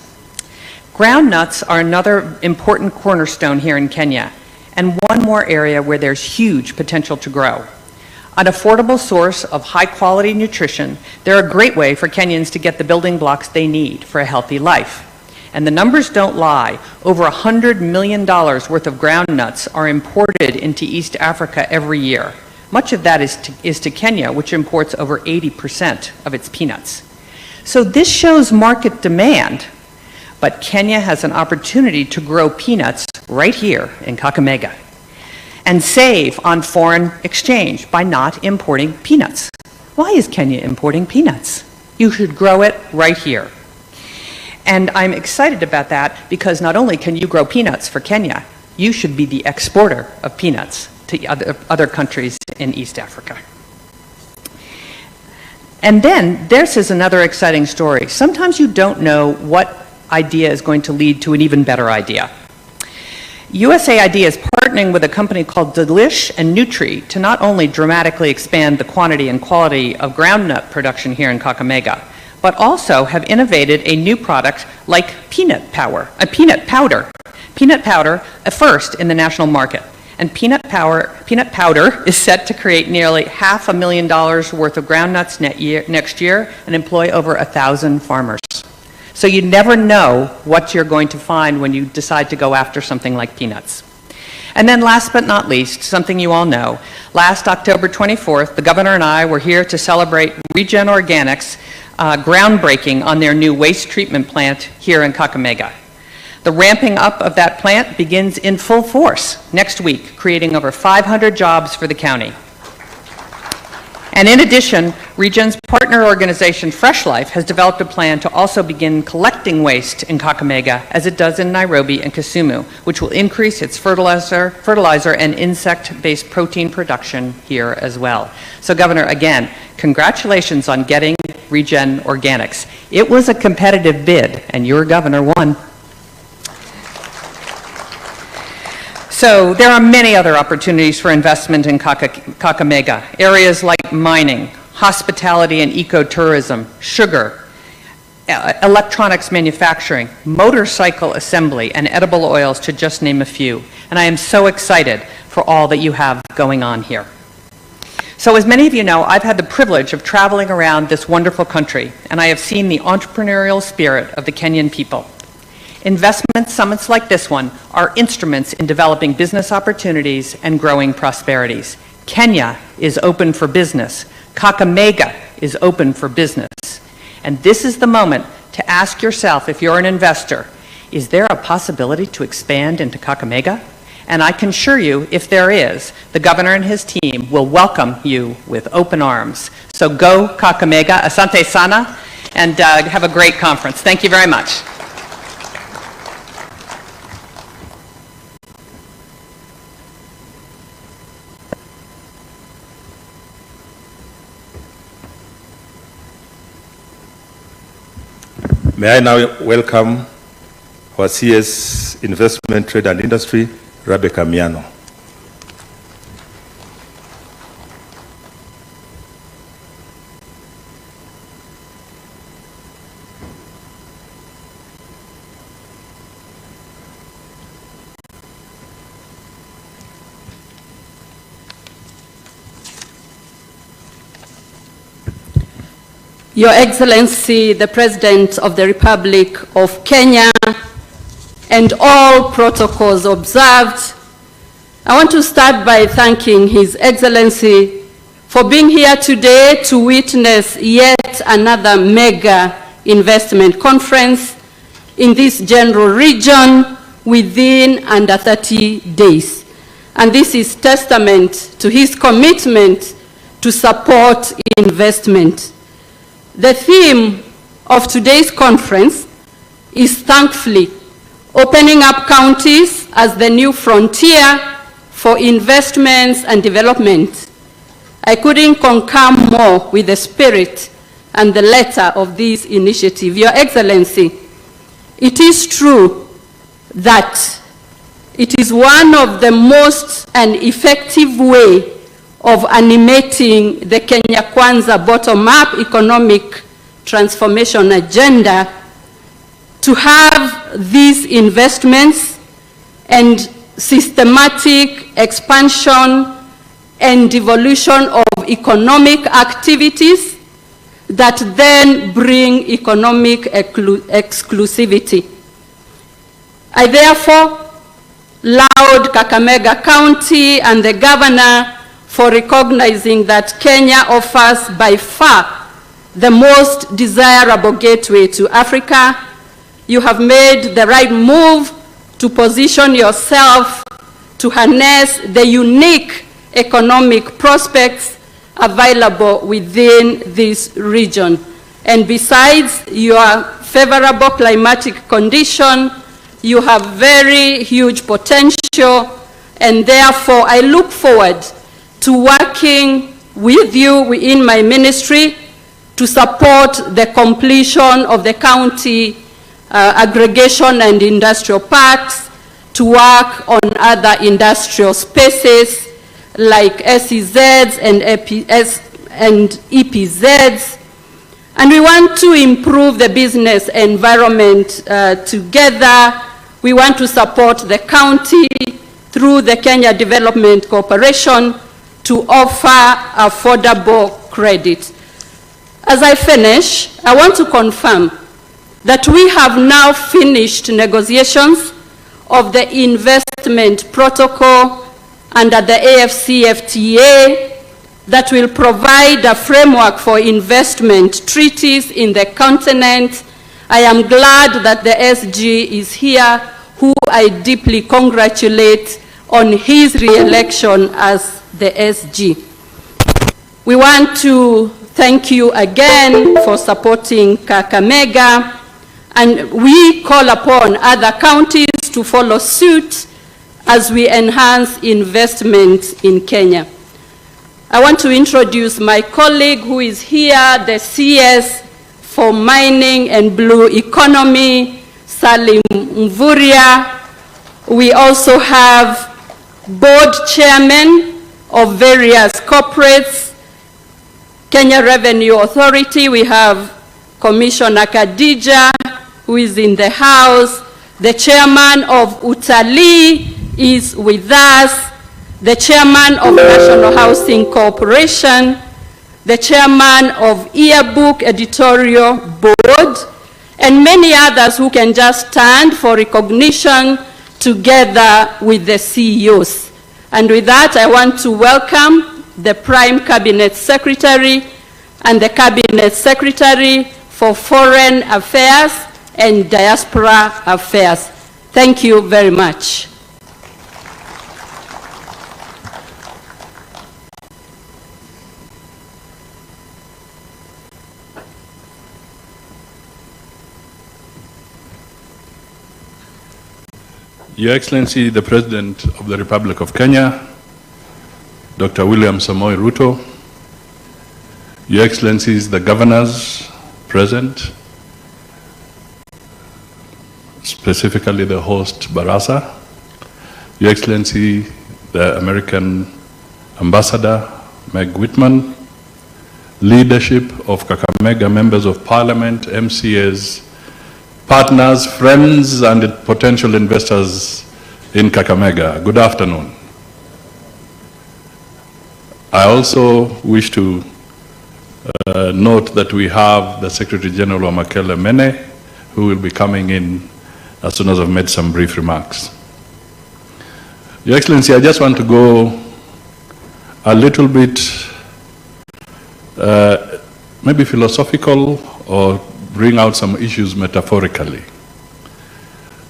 Ground nuts are another important cornerstone here in Kenya, and one more area where there's huge potential to grow. An affordable source of high-quality nutrition, they're a great way for Kenyans to get the building blocks they need for a healthy life. And the numbers don't lie. Over $100 million worth of ground nuts are imported into East Africa every year. Much of that is to Kenya, which imports over 80% of its peanuts. So this shows market demand, but Kenya has an opportunity to grow peanuts right here in Kakamega and save on foreign exchange by not importing peanuts. Why is Kenya importing peanuts? You should grow it right here. And I'm excited about that because not only can you grow peanuts for Kenya, you should be the exporter of peanuts to other countries in East Africa. And then this is another exciting story. Sometimes you don't know what idea is going to lead to an even better idea. USAID is partnering with a company called Delish and Nutri to not only dramatically expand the quantity and quality of groundnut production here in Kakamega, but also have innovated a new product like peanut powder. Peanut powder, a first in the national market. And peanut powder is set to create nearly $500,000 worth of groundnuts next year and employ over 1,000 farmers. So you never know what you're going to find when you decide to go after something like peanuts. And then last but not least, something you all know, last October 24th, the governor and I were here to celebrate Regen Organics' groundbreaking on their new waste treatment plant here in Kakamega. The ramping up of that plant begins in full force next week, creating over 500 jobs for the county. And in addition, Regen's partner organization, Fresh Life, has developed a plan to also begin collecting waste in Kakamega, as it does in Nairobi and Kisumu, which will increase its fertilizer and insect-based protein production here as well. So, Governor, again, congratulations on getting Regen Organics. It was a competitive bid, and your governor won. So there are many other opportunities for investment in Kakamega, areas like mining, hospitality and ecotourism, sugar, electronics manufacturing, motorcycle assembly, and edible oils, to just name a few. And I am so excited for all that you have going on here. So as many of you know, I've had the privilege of traveling around this wonderful country, and I have seen the entrepreneurial spirit of the Kenyan people. Investment summits like this one are instruments in developing business opportunities and growing prosperities. Kenya is open for business. Kakamega is open for business. And this is the moment to ask yourself, if you're an investor, is there a possibility to expand into Kakamega? And I can assure you, if there is, the governor and his team will welcome you with open arms. So go Kakamega, asante sana, and have a great conference. Thank you very much. May I now welcome our CS Investment, Trade and Industry, Rebecca Miano. Your Excellency, the President of the Republic of Kenya, and all protocols observed, I want to start by thanking His Excellency for being here today to witness yet another mega investment conference in this general region within under 30 days. And this is testament to his commitment to support investment. The theme of today's conference is thankfully opening up counties as the new frontier for investments and development. I couldn't concur more with the spirit and the letter of this initiative. Your Excellency, it is true that it is one of the most and effective way of animating the Kenya Kwanza bottom-up economic transformation agenda to have these investments and systematic expansion and devolution of economic activities that then bring economic exclusivity. I therefore laud Kakamega County and the governor for recognizing that Kenya offers by far the most desirable gateway to Africa. You have made the right move to position yourself to harness the unique economic prospects available within this region. And besides your favorable climatic condition, you have very huge potential, and therefore I look forward to working with you within my ministry to support the completion of the county aggregation and industrial parks, to work on other industrial spaces like SEZs and EPZs. And we want to improve the business environment together. We want to support the county through the Kenya Development Corporation to offer affordable credit. As I finish, I want to confirm that we have now finished negotiations of the investment protocol under the AfCFTA that will provide a framework for investment treaties in the continent. I am glad that the SG is here, who I deeply congratulate on his re-election as the SG. We want to thank you again for supporting Kakamega, and we call upon other counties to follow suit as we enhance investment in Kenya. I want to introduce my colleague who is here, the CS for Mining and Blue Economy, Salim Mvuria. We also have board chairmen of various corporates, Kenya Revenue Authority, we have Commissioner Khadija, who is in the house. The chairman of Utalii is with us. The chairman of National Housing Corporation, the chairman of Yearbook Editorial Board, and many others who can just stand for recognition together with the CEOs. And with that, I want to welcome the Prime Cabinet Secretary and the Cabinet Secretary for Foreign Affairs and Diaspora Affairs. Thank you very much. Your Excellency, the President of the Republic of Kenya, Dr. William Samoei Ruto, Your Excellencies, the governors present, specifically the host Barasa, Your Excellency, the American Ambassador, Meg Whitman, leadership of Kakamega, members of Parliament, MCAs, partners, friends, and potential investors in Kakamega. Good afternoon. I also wish to note that we have the Secretary General Makele Mene, who will be coming in as soon as I've made some brief remarks. Your Excellency, I just want to go a little bit maybe philosophical or bring out some issues metaphorically.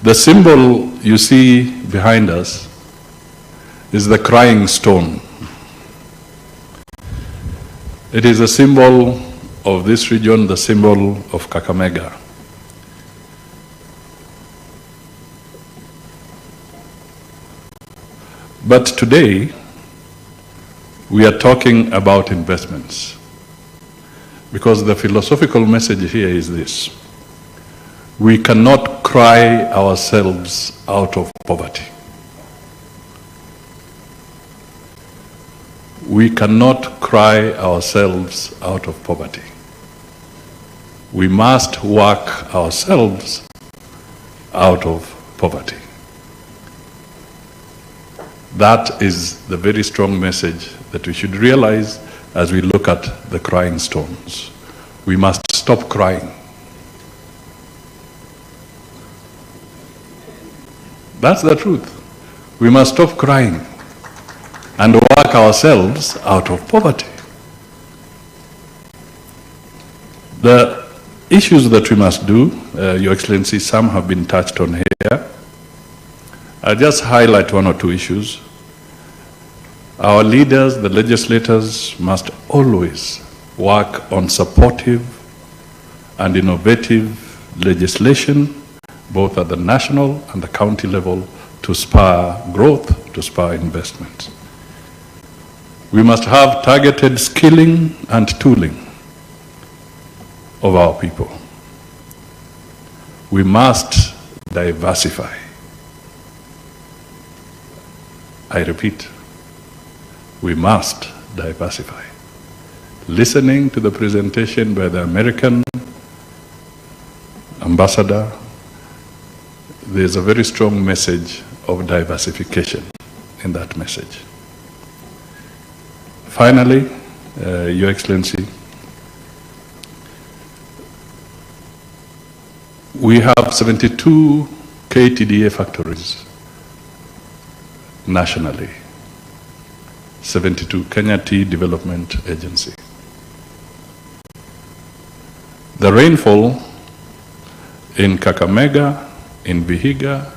The symbol you see behind us is the crying stone. It is a symbol of this region, the symbol of Kakamega. But today, we are talking about investments. Because the philosophical message here is this: we cannot cry ourselves out of poverty. We cannot cry ourselves out of poverty. We must work ourselves out of poverty. That is the very strong message that we should realize as we look at the crying stones. We must stop crying. That's the truth. We must stop crying and work ourselves out of poverty. The issues that we must do, Your Excellency, some have been touched on here. I'll just highlight one or two issues. Our leaders, the legislators, must always work on supportive and innovative legislation, both at the national and the county level, to spur growth, to spur investment. We must have targeted skilling and tooling of our people. We must diversify. I repeat, we must diversify. Listening to the presentation by the American ambassador, there's a very strong message of diversification in that message. Finally, Your Excellency, we have 72 KTDA factories nationally. 72, Kenya Tea Development Agency. The rainfall in Kakamega, in Vihiga,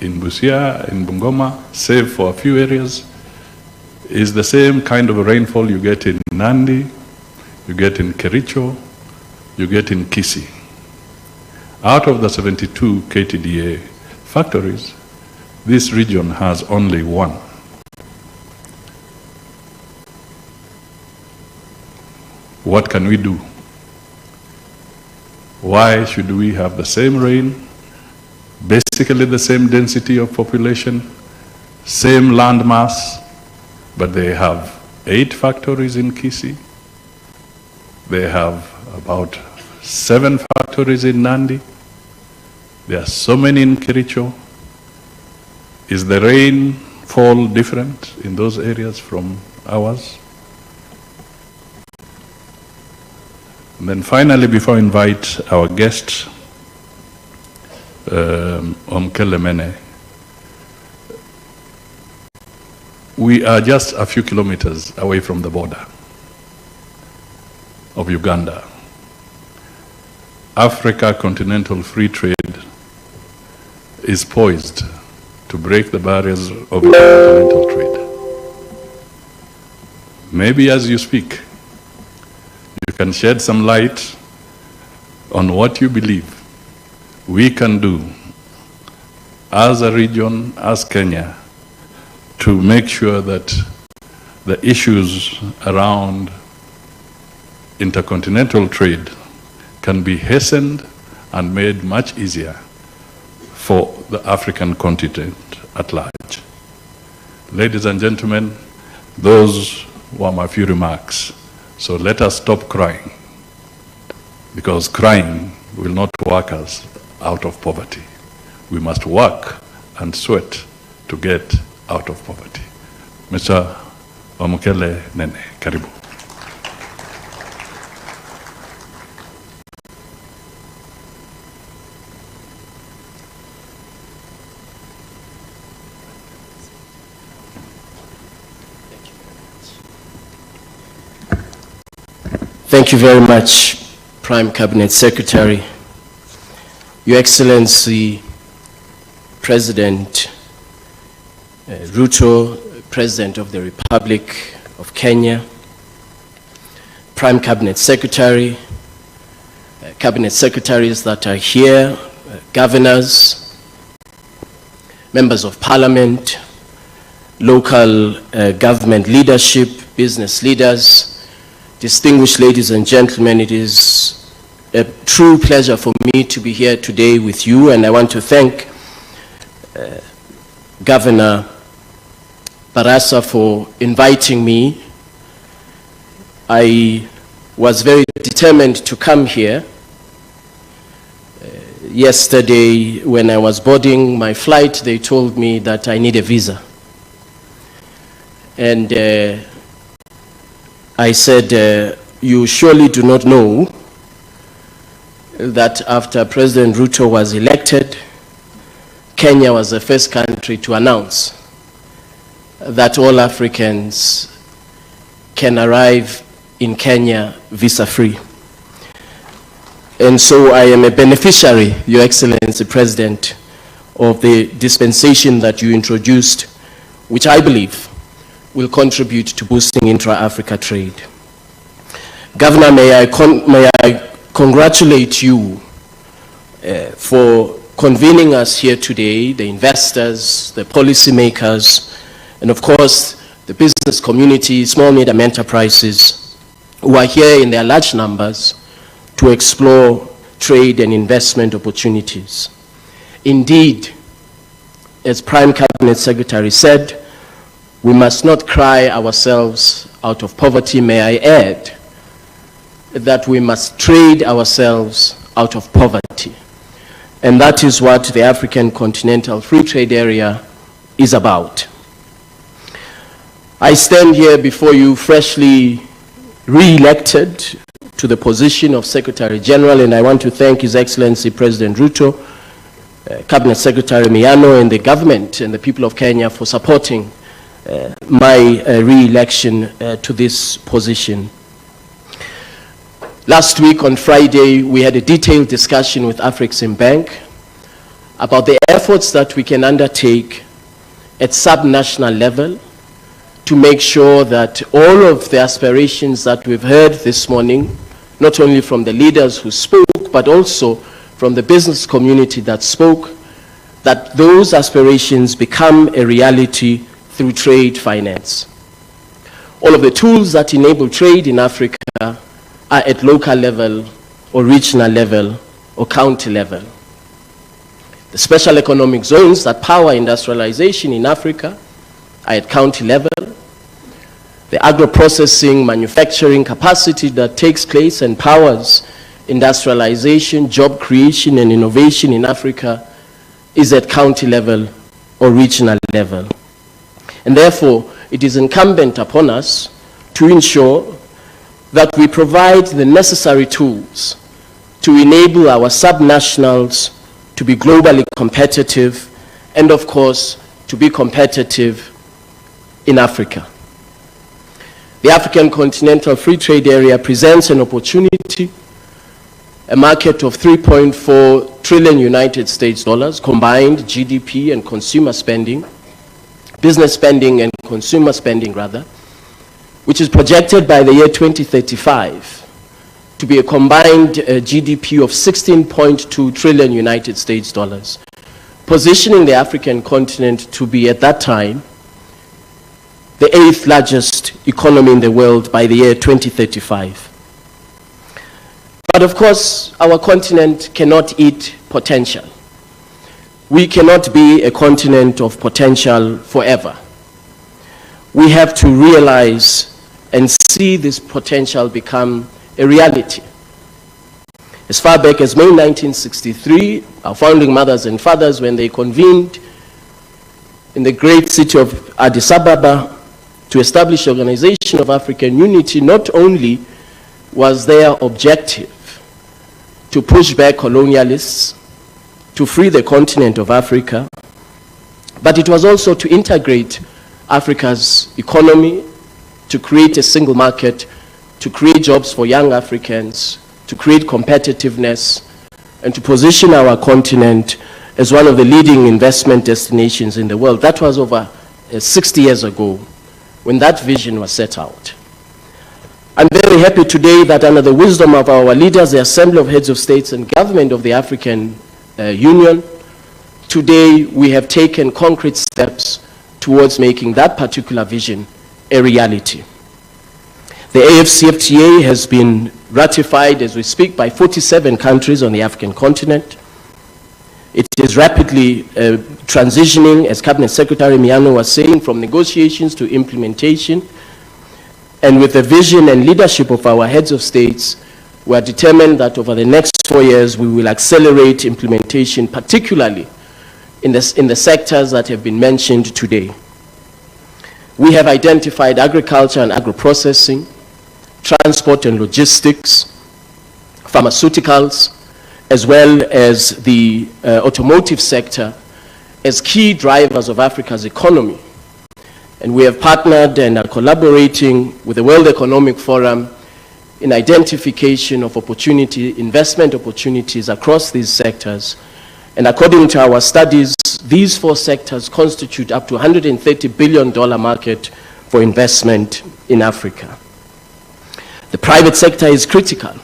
in Busia, in Bungoma, save for a few areas, is the same kind of rainfall you get in Nandi, you get in Kericho, you get in Kisii. Out of the 72 KTDA factories, this region has only one. What can we do? Why should we have the same rain, basically the same density of population, same land mass, but they have 8 factories in Kisii, They have about 7 factories in Nandi. There are so many in Kericho. Is the rainfall different in those areas from ours? And then finally, before I invite our guest, Omkele Mene, we are just a few kilometers away from the border of Uganda. Africa Continental Free Trade is poised to break the barriers of continental trade. Maybe as you speak, you can shed some light on what you believe we can do as a region, as Kenya, to make sure that the issues around intercontinental trade can be hastened and made much easier for the African continent at large. Ladies and gentlemen, those were my few remarks. So let us stop crying, because crying will not work us out of poverty. We must work and sweat to get out of poverty. Mr. Omkele Nene, karibu. Thank you very much, Prime Cabinet Secretary. Your Excellency, President Ruto, President of the Republic of Kenya, Prime Cabinet Secretary, Cabinet Secretaries that are here, governors, members of Parliament, local government leadership, business leaders, distinguished ladies and gentlemen, it is a true pleasure for me to be here today with you, and I want to thank Governor Barasa for inviting me. I was very determined to come here. Yesterday, when I was boarding my flight, they told me that I need a visa. And I said, you surely do not know that after President Ruto was elected, Kenya was the first country to announce that all Africans can arrive in Kenya visa-free. And so I am a beneficiary, Your Excellency President, of the dispensation that you introduced, which I believe will contribute to boosting intra-Africa trade. Governor, may I congratulate you for convening us here today, the investors, the policymakers, and of course, the business community, small medium enterprises, who are here in their large numbers to explore trade and investment opportunities. Indeed, as Prime Cabinet Secretary said, we must not cry ourselves out of poverty. May I add that we must trade ourselves out of poverty. And that is what the African Continental Free Trade Area is about. I stand here before you freshly re-elected to the position of Secretary General, and I want to thank His Excellency President Ruto, Cabinet Secretary Miano, and the government and the people of Kenya for supporting my re-election to this position. Last week on Friday, we had a detailed discussion with AfrEximBank about the efforts that we can undertake at subnational level to make sure that all of the aspirations that we've heard this morning, not only from the leaders who spoke, but also from the business community that spoke, that those aspirations become a reality through trade finance. All of the tools that enable trade in Africa are at local level or regional level or county level. The special economic zones that power industrialization in Africa are at county level. the agro-processing, manufacturing capacity that takes place and powers industrialization, job creation, and innovation in Africa is at county level or regional level. And therefore, it is incumbent upon us to ensure that we provide the necessary tools to enable our subnationals to be globally competitive and, of course, to be competitive in Africa. The African Continental Free Trade Area presents an opportunity, a market of 3.4 trillion United States dollars, combined GDP and consumer spending, business spending and consumer spending rather, which is projected by the year 2035 to be a combined GDP of 16.2 trillion United States dollars, positioning the African continent to be at that time the 8th largest economy in the world by the year 2035. But of course, our continent cannot eat potential. We cannot be a continent of potential forever. We have to realize and see this potential become a reality. As far back as May 1963, our founding mothers and fathers, when they convened in the great city of Addis Ababa to establish the Organization of African Unity, not only was their objective to push back colonialists, to free the continent of Africa, but it was also to integrate Africa's economy, to create a single market, to create jobs for young Africans, to create competitiveness, and to position our continent as one of the leading investment destinations in the world. That was over 60 years ago when that vision was set out. I'm very happy today that under the wisdom of our leaders, the Assembly of Heads of States and Government of the African Union, today we have taken concrete steps towards making that particular vision a reality. The AfCFTA has been ratified as we speak by 47 countries on the African continent. It is rapidly transitioning, as Cabinet Secretary Miano was saying, from negotiations to implementation. And with the vision and leadership of our heads of states, we are determined that over the next 4 years, we will accelerate implementation, particularly in the sectors that have been mentioned today. We have identified agriculture and agro-processing, transport and logistics, pharmaceuticals, as well as the automotive sector as key drivers of Africa's economy. And we have partnered and are collaborating with the World Economic Forum in identification of investment opportunities across these sectors. And according to our studies, these 4 sectors constitute up to $130 billion market for investment in Africa. The private sector is critical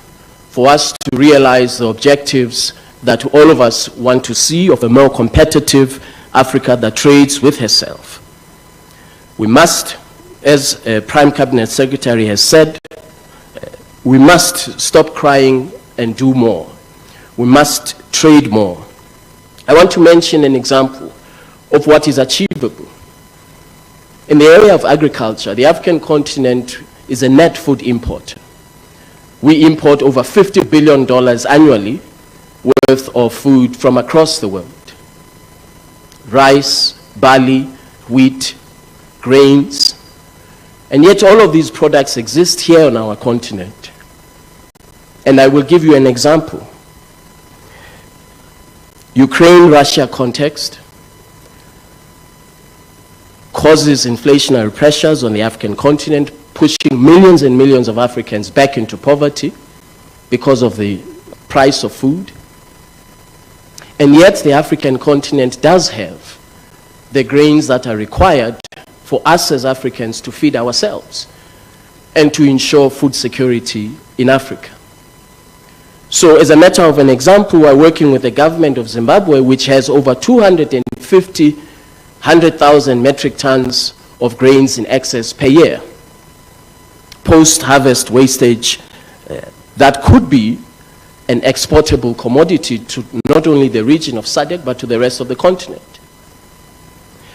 for us to realize the objectives that all of us want to see of a more competitive Africa that trades with herself. We must, as Prime Cabinet Secretary has said, we must stop crying and do more. We must trade more. I want to mention an example of what is achievable. In the area of agriculture, the African continent is a net food importer. We import over $50 billion annually worth of food from across the world. Rice, barley, wheat, grains, and yet all of these products exist here on our continent. And I will give you an example. Ukraine-Russia context causes inflationary pressures on the African continent, pushing millions and millions of Africans back into poverty because of the price of food. And yet the African continent does have the grains that are required for us as Africans to feed ourselves and to ensure food security in Africa. So as a matter of an example, we're working with the government of Zimbabwe, which has over 100,000 metric tons of grains in excess per year. Post-harvest wastage that could be an exportable commodity to not only the region of SADC, but to the rest of the continent.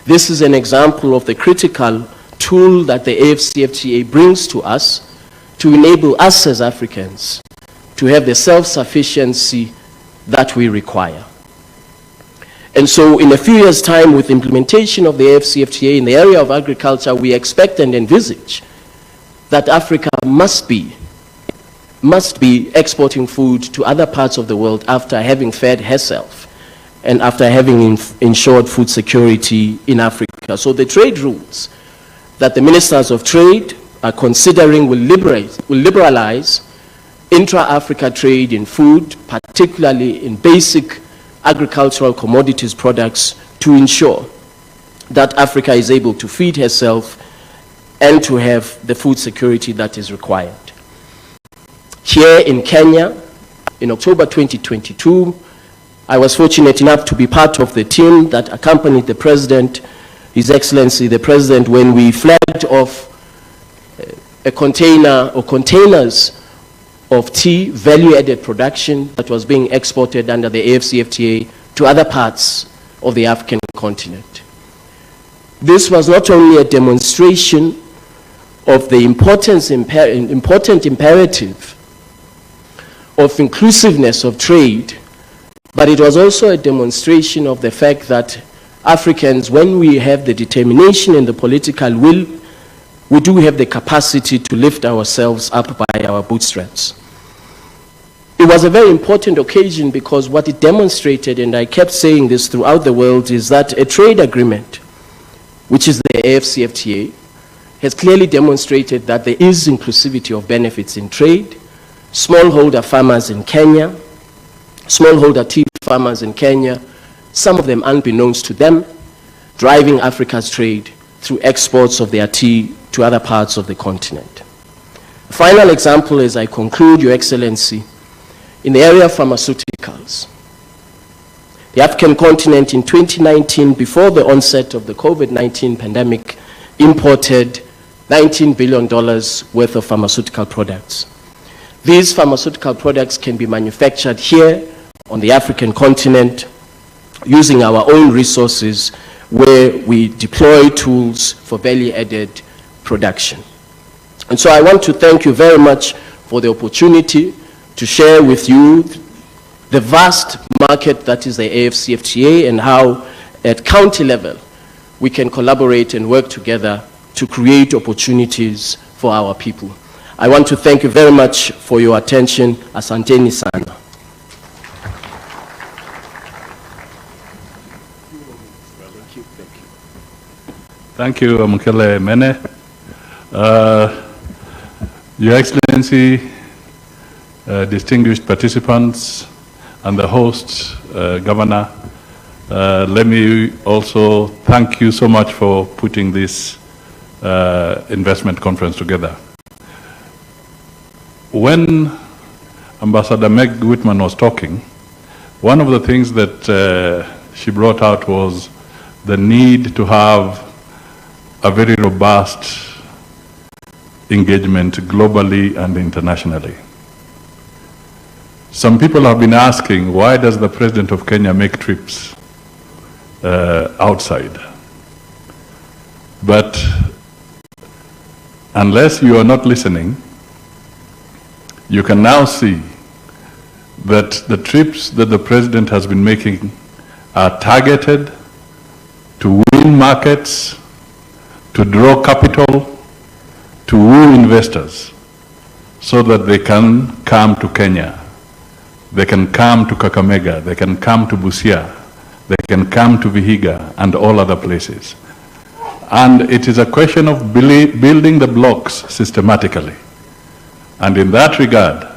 This is an example of the critical tool tool that the AfCFTA brings to us to enable us as Africans to have the self-sufficiency that we require. And so in a few years' time, with implementation of the AfCFTA in the area of agriculture, we expect and envisage that Africa must be exporting food to other parts of the world after having fed herself and after having ensured food security in Africa. So the trade rules that the ministers of trade are considering will liberalize intra-Africa trade in food, particularly in basic agricultural commodities products, to ensure that Africa is able to feed herself and to have the food security that is required. Here in Kenya, in October 2022, I was fortunate enough to be part of the team that accompanied the President, His Excellency the President, when we flagged off a container or containers of tea value-added production that was being exported under the AfCFTA to other parts of the African continent. This was not only a demonstration of the important imperative of inclusiveness of trade, but it was also a demonstration of the fact that Africans, when we have the determination and the political will, we do have the capacity to lift ourselves up by our bootstraps. It was a very important occasion because what it demonstrated, and I kept saying this throughout the world, is that a trade agreement, which is the AfCFTA, has clearly demonstrated that there is inclusivity of benefits in trade. Smallholder farmers in Kenya, smallholder tea farmers in Kenya, some of them unbeknownst to them, driving Africa's trade through exports of their tea to other parts of the continent. A final example as I conclude, Your Excellency, in the area of pharmaceuticals. The African continent in 2019, before the onset of the COVID-19 pandemic, imported $19 billion worth of pharmaceutical products. These pharmaceutical products can be manufactured here on the African continent using our own resources, where we deploy tools for value-added production. And so I want to thank you very much for the opportunity to share with you the vast market that is the AfCFTA and how at county level we can collaborate and work together to create opportunities for our people. I want to thank you very much for your attention. Asanteni sana. Thank you, Mukele Mene. Your Excellency, distinguished participants, and the host, Governor, let me also thank you so much for putting this investment conference together. When Ambassador Meg Whitman was talking, one of the things that she brought out was the need to have a very robust engagement globally and internationally. Some people have been asking, why does the President of Kenya make trips outside? But unless you are not listening, you can now see that the trips that the President has been making are targeted to win markets, to draw capital, to woo investors, so that they can come to Kenya. They can come to Kakamega, they can come to Busia, they can come to Vihiga and all other places. And it is a question of building the blocks systematically. And in that regard,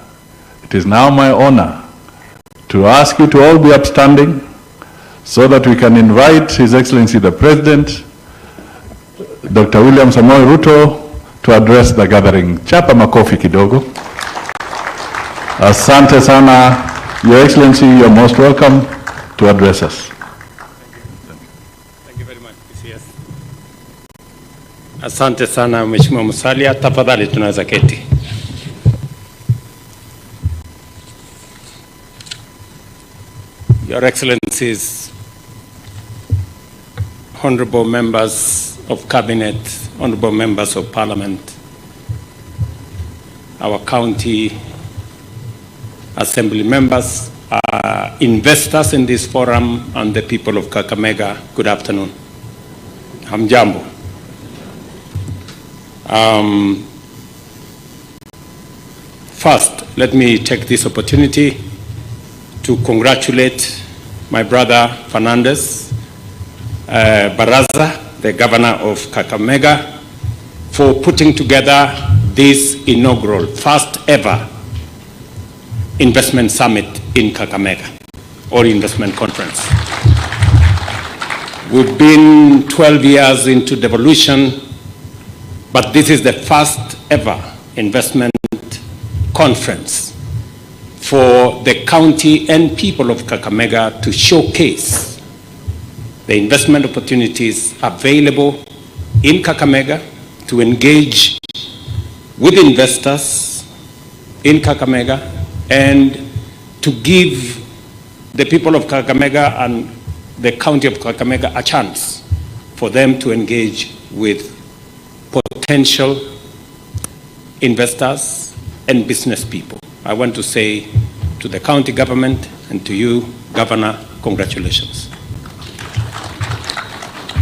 it is now my honor to ask you to all be upstanding so that we can invite His Excellency the President, Dr. William Samoei Ruto, to address the gathering. Chapa makofi kidogo. Asante sana. Your Excellency, you're most welcome to address us. Thank you very much, PCS. Asante sana, Mheshimiwa Musalia. Tafadhali tunaweza keti. Your Excellencies, honorable members of Cabinet, honorable members of parliament, our county assembly members, investors in this forum, and the people of Kakamega, good afternoon. Hamjambo. First, let me take this opportunity to congratulate my brother Fernandez Baraza, the governor of Kakamega, for putting together this inaugural, first ever investment summit in Kakamega, or investment conference. We've been 12 years into devolution, but this is the first ever investment conference for the county and people of Kakamega to showcase the investment opportunities available in Kakamega, to engage with investors in Kakamega, and to give the people of Kakamega and the county of Kakamega a chance for them to engage with potential investors and business people. I want to say to the county government and to you, Governor, congratulations.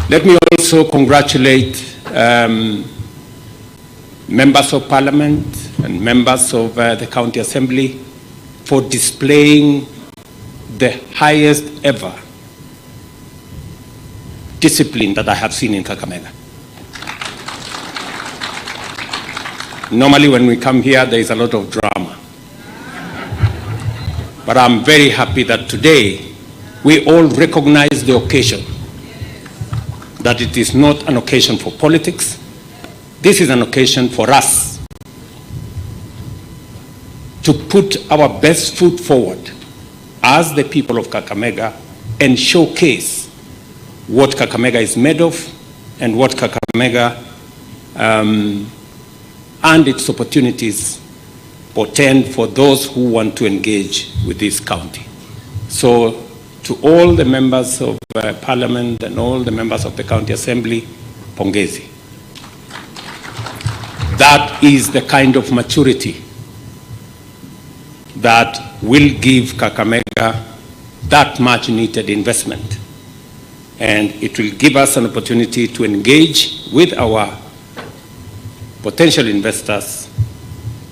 Let me also congratulate members of parliament and members of the county assembly for displaying the highest ever discipline that I have seen in Kakamega. Normally when we come here, there is a lot of drama. But I'm very happy that today we all recognize the occasion, that it is not an occasion for politics. This is an occasion for us to put our best foot forward as the people of Kakamega and showcase what Kakamega is made of and what Kakamega and its opportunities portend for those who want to engage with this county. So to all the members of parliament and all the members of the county assembly, pongezi. That is the kind of maturity that will give Kakamega that much needed investment. And it will give us an opportunity to engage with our potential investors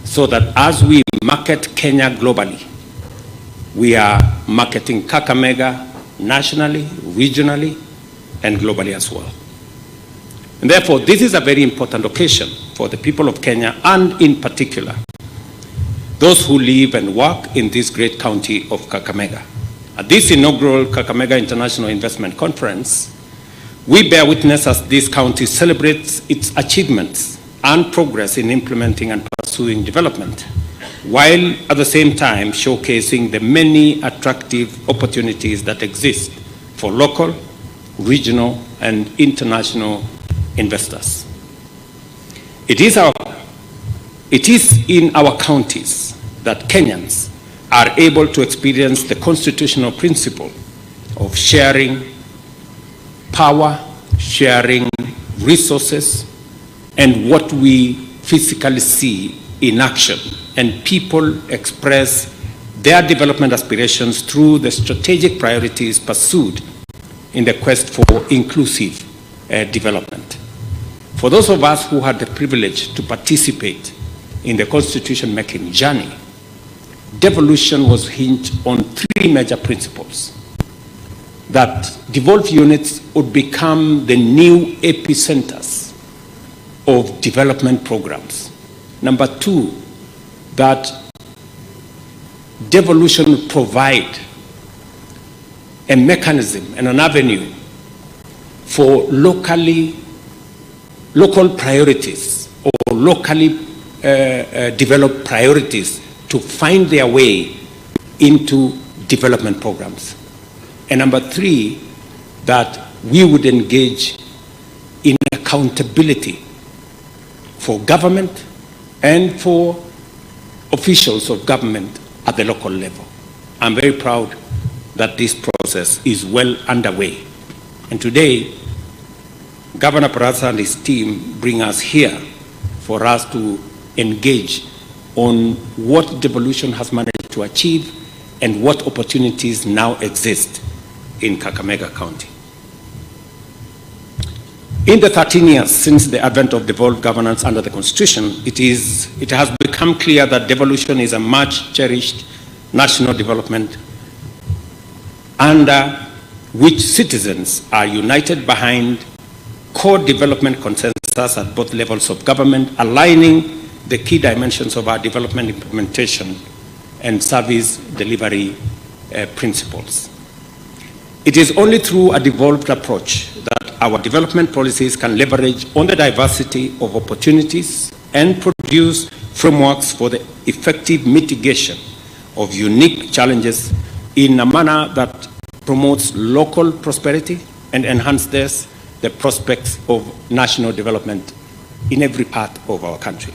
so that as we market Kenya globally, we are marketing Kakamega nationally, regionally, and globally as well. And therefore, this is a very important occasion for the people of Kenya, and in particular, those who live and work in this great county of Kakamega. At this inaugural Kakamega International Investment Conference, we bear witness as this county celebrates its achievements and progress in implementing and pursuing development, while at the same time showcasing the many attractive opportunities that exist for local, regional, and international investors. It is in our counties that Kenyans are able to experience the constitutional principle of sharing power, sharing resources, and what we physically see in action, and people express their development aspirations through the strategic priorities pursued in the quest for inclusive development. For those of us who had the privilege to participate in the constitution-making journey, devolution was hinged on three major principles: that devolved units would become the new epicenters of development programs. Number two, that devolution would provide a mechanism and an avenue for local priorities or locally developed priorities to find their way into development programs. And number three, that we would engage in accountability for government and for officials of government at the local level. I'm very proud that this process is well underway. And today, Governor Barasa and his team bring us here for us to engage on what devolution has managed to achieve and what opportunities now exist in Kakamega County. In the 13 years since the advent of devolved governance under the Constitution, it has become clear that devolution is a much cherished national development under which citizens are united behind core development consensus at both levels of government, aligning the key dimensions of our development implementation and service delivery principles. It is only through a devolved approach that our development policies can leverage on the diversity of opportunities and produce frameworks for the effective mitigation of unique challenges in a manner that promotes local prosperity and enhances the prospects of national development in every part of our country.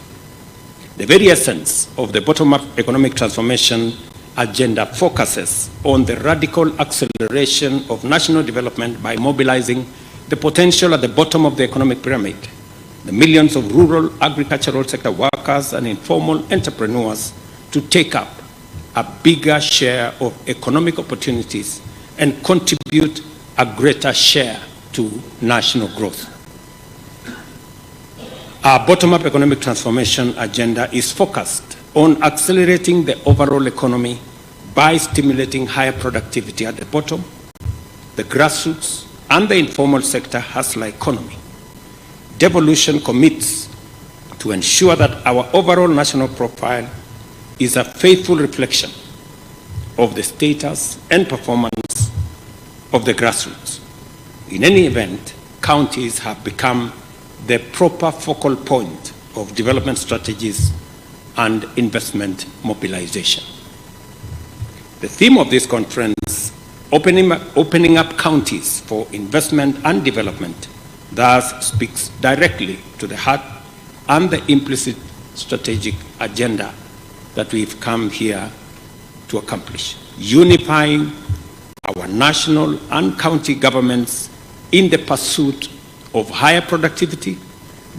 The very essence of the bottom-up economic transformation agenda focuses on the radical acceleration of national development by mobilizing the potential at the bottom of the economic pyramid, the millions of rural agricultural sector workers and informal entrepreneurs to take up a bigger share of economic opportunities and contribute a greater share to national growth. Our bottom-up economic transformation agenda is focused on accelerating the overall economy by stimulating higher productivity at the bottom, the grassroots, and the informal sector hustler economy. Devolution commits to ensure that our overall national profile is a faithful reflection of the status and performance of the grassroots. In any event, counties have become the proper focal point of development strategies and investment mobilization. The theme of this conference, opening up counties for investment and development, thus speaks directly to the heart and the implicit strategic agenda that we've come here to accomplish, unifying our national and county governments in the pursuit of higher productivity,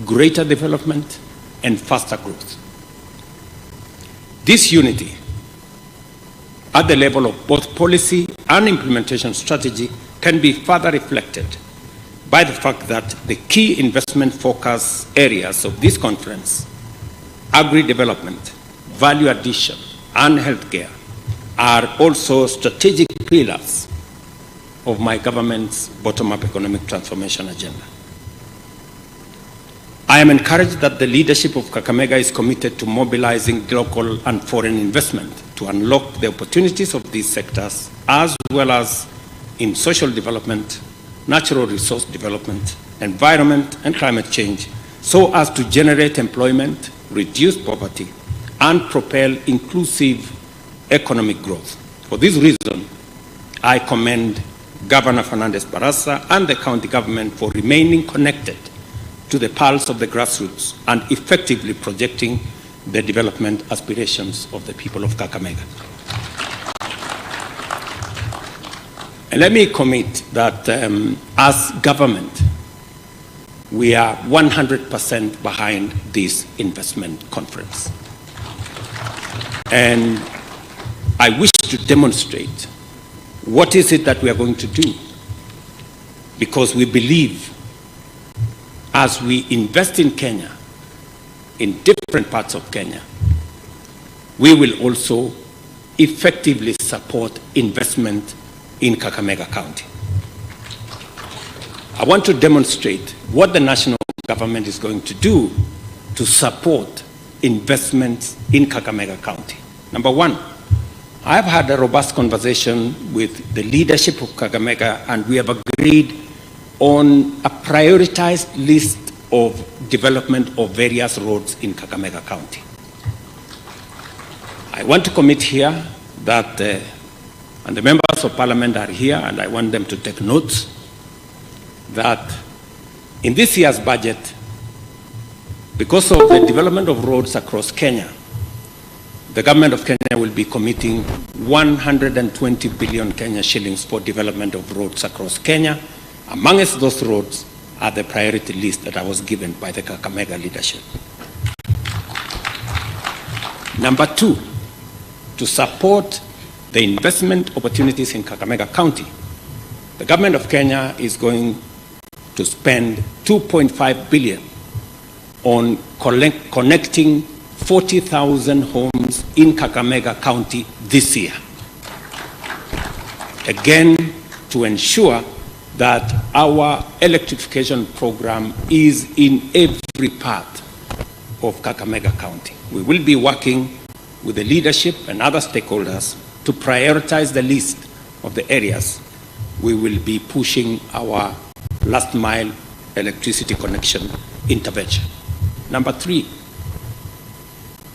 greater development, and faster growth. This unity at the level of both policy and implementation strategy can be further reflected by the fact that the key investment focus areas of this conference, agri-development, value addition, and healthcare, are also strategic pillars of my government's bottom-up economic transformation agenda. I am encouraged that the leadership of Kakamega is committed to mobilizing local and foreign investment to unlock the opportunities of these sectors, as well as in social development, natural resource development, environment and climate change, so as to generate employment, reduce poverty, and propel inclusive economic growth. For this reason, I commend Governor Fernandez Barasa and the county government for remaining connected to the pulse of the grassroots and effectively projecting the development aspirations of the people of Kakamega. And let me commit that as government, we are 100% behind this investment conference. And I wish to demonstrate what is it that we are going to do, because we believe as we invest in Kenya, in different parts of Kenya, we will also effectively support investment in Kakamega County. I want to demonstrate what the national government is going to do to support investments in Kakamega County. Number one, I've had a robust conversation with the leadership of Kakamega, and we have agreed on a prioritized list of development of various roads in Kakamega County. I want to commit here that, and the members of parliament are here, and I want them to take notes, that in this year's budget, because of the development of roads across Kenya, the government of Kenya will be committing 120 billion Kenya shillings for development of roads across Kenya. Amongst those roads are the priority list that I was given by the Kakamega leadership. Number 2, to support the investment opportunities in Kakamega County, the government of Kenya is going to spend 2.5 billion on connecting 40,000 homes in Kakamega County this year. Again, to ensure that our electrification program is in every part of Kakamega County. We will be working with the leadership and other stakeholders to prioritize the list of the areas we will be pushing our last mile electricity connection intervention. Number 3,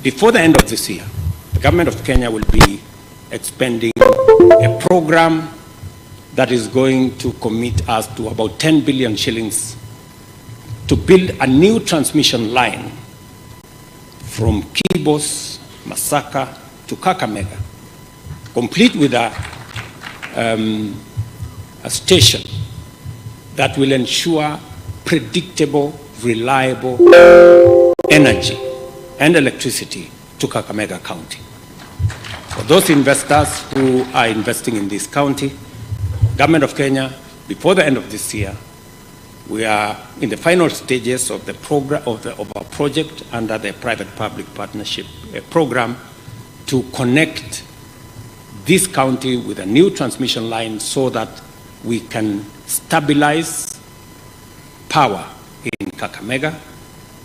before the end of this year, the government of Kenya will be expending a program that is going to commit us to about 10 billion shillings to build a new transmission line from Kibos, Masaka to Kakamega, complete with a station that will ensure predictable, reliable energy and electricity to Kakamega County. For those investors who are investing in this county, Government of Kenya, before the end of this year, we are in the final stages of the program of our project under the private-public partnership program to connect this county with a new transmission line so that we can stabilize power in Kakamega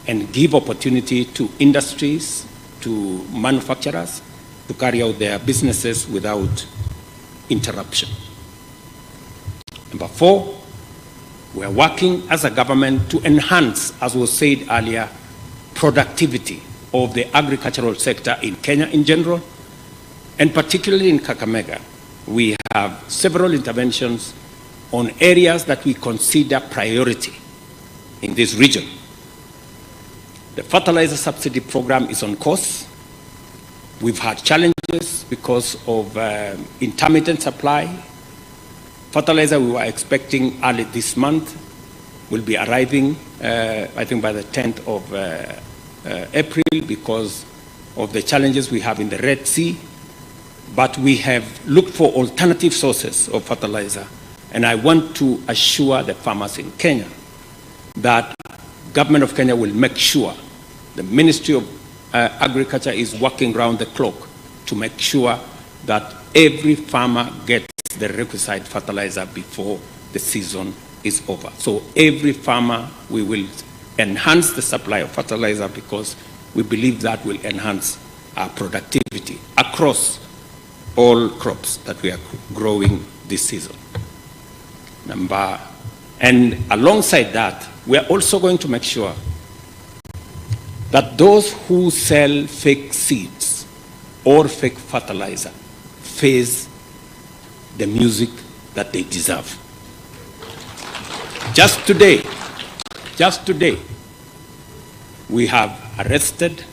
and give opportunity to industries, to manufacturers to carry out their businesses without interruption. Number 4, we are working as a government to enhance, as was said earlier, productivity of the agricultural sector in Kenya in general, and particularly in Kakamega. We have several interventions on areas that we consider priority in this region. The fertilizer subsidy program is on course. We've had challenges because of intermittent supply. Fertilizer we were expecting early this month will be arriving, I think, by the 10th of April because of the challenges we have in the Red Sea. But we have looked for alternative sources of fertilizer. And I want to assure the farmers in Kenya that Government of Kenya will make sure the Ministry of Agriculture is working round the clock to make sure that every farmer gets the requisite fertilizer before the season is over. So every farmer, we will enhance the supply of fertilizer because we believe that will enhance our productivity across all crops that we are growing this season. And alongside that, we are also going to make sure that those who sell fake seeds or fake fertilizer face the music that they deserve. Just today, we have arrested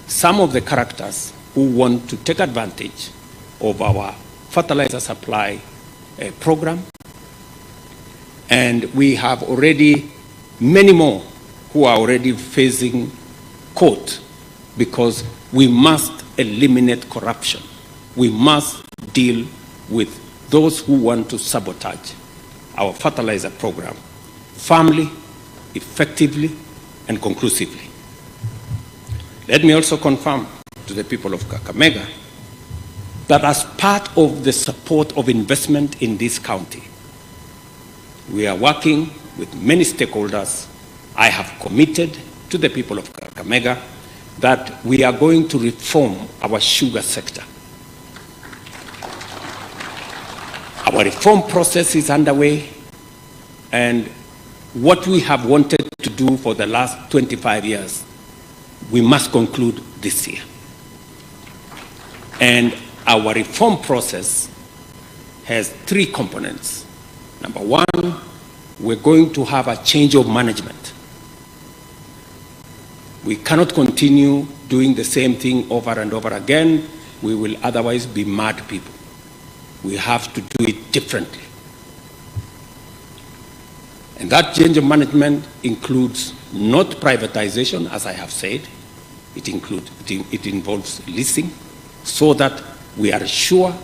some of the characters who want to take advantage of our fertilizer supply program. And we have already many more who are already facing court because we must eliminate corruption. We must deal with those who want to sabotage our fertilizer program firmly, effectively, and conclusively. Let me also confirm to the people of Kakamega that as part of the support of investment in this county, we are working with many stakeholders. I have committed to the people of Kakamega that we are going to reform our sugar sector. Our reform process is underway, and what we have wanted to do for the last 25 years, we must conclude this year. And our reform process has 3 components. Number 1, we're going to have a change of management. We cannot continue doing the same thing over and over again. We will otherwise be mad people. We have to do it differently. And that change of management includes not privatization, as I have said. It involves leasing, so that we are sure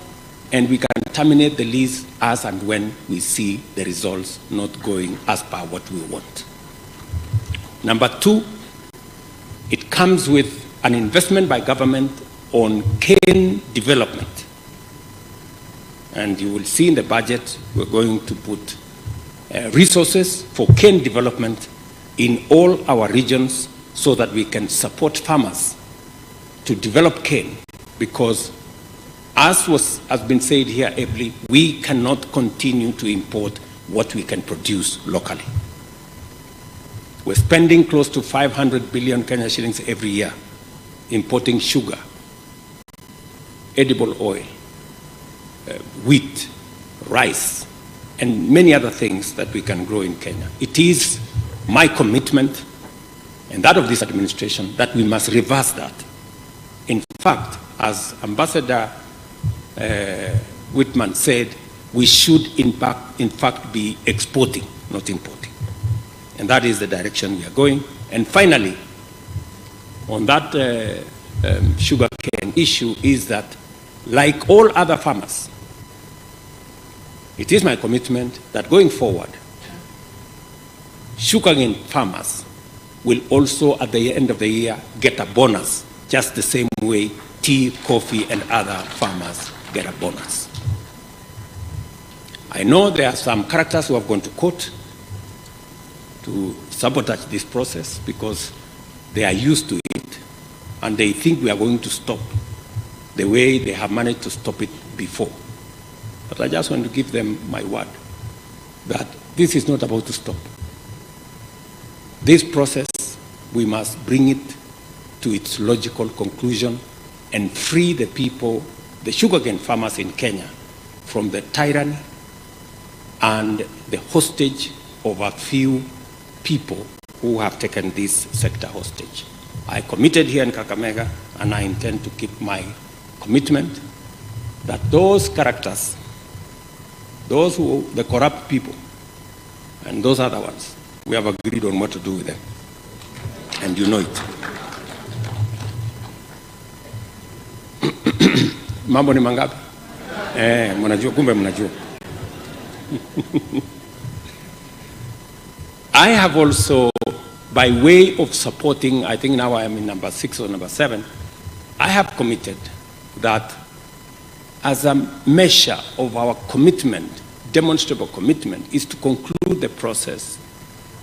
and we can terminate the lease as and when we see the results not going as per what we want. Number two, it comes with an investment by government on cane development. And you will see in the budget, we're going to put resources for cane development in all our regions so that we can support farmers to develop cane, because as has been said here ably, we cannot continue to import what we can produce locally. We're spending close to 500 billion Kenya shillings every year importing sugar, edible oil, wheat, rice, and many other things that we can grow in Kenya. It is my commitment and that of this administration that we must reverse that. In fact, as Ambassador Whitman said, we should in fact be exporting, not importing. And that is the direction we are going. And finally, on that sugar cane issue is that, like all other farmers, it is my commitment that going forward, sugarcane farmers will also at the end of the year get a bonus, just the same way tea, coffee, and other farmers get a bonus. I know there are some characters who have gone to court to sabotage this process because they are used to it and they think we are going to stop the way they have managed to stop it before. But I just want to give them my word that this is not about to stop. This process, we must bring it to its logical conclusion and free the people, the sugarcane farmers in Kenya, from the tyranny and the hostage of a few people who have taken this sector hostage. I committed here in Kakamega, and I intend to keep my commitment that those characters, the corrupt people, and those other ones, we have agreed on what to do with them. And you know it. Mambo ni mangapi? Mnajua, kumbe mnajua. I have also, by way of supporting, I think now I am in number 6 or number 7, I have committed that as a measure of our commitment, demonstrable commitment, is to conclude the process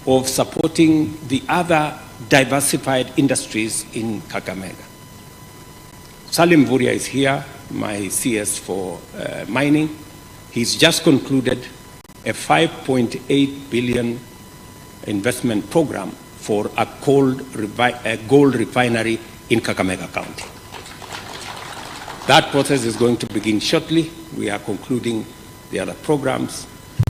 of supporting the other diversified industries in Kakamega. Salim Vuria is here, my CS for mining. He's just concluded a 5.8 billion investment program for a gold refinery in Kakamega County. That process is going to begin shortly. We are concluding the other programs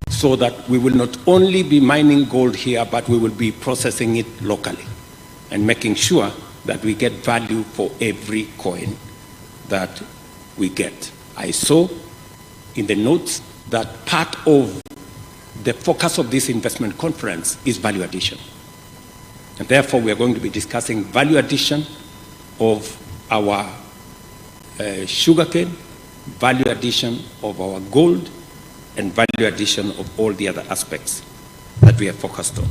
so that we will not only be mining gold here, but we will be processing it locally and making sure that we get value for every coin that we get. I saw in the notes that part of the focus of this investment conference is value addition. And therefore, we are going to be discussing value addition of our sugarcane, value addition of our gold, and value addition of all the other aspects that we are focused on.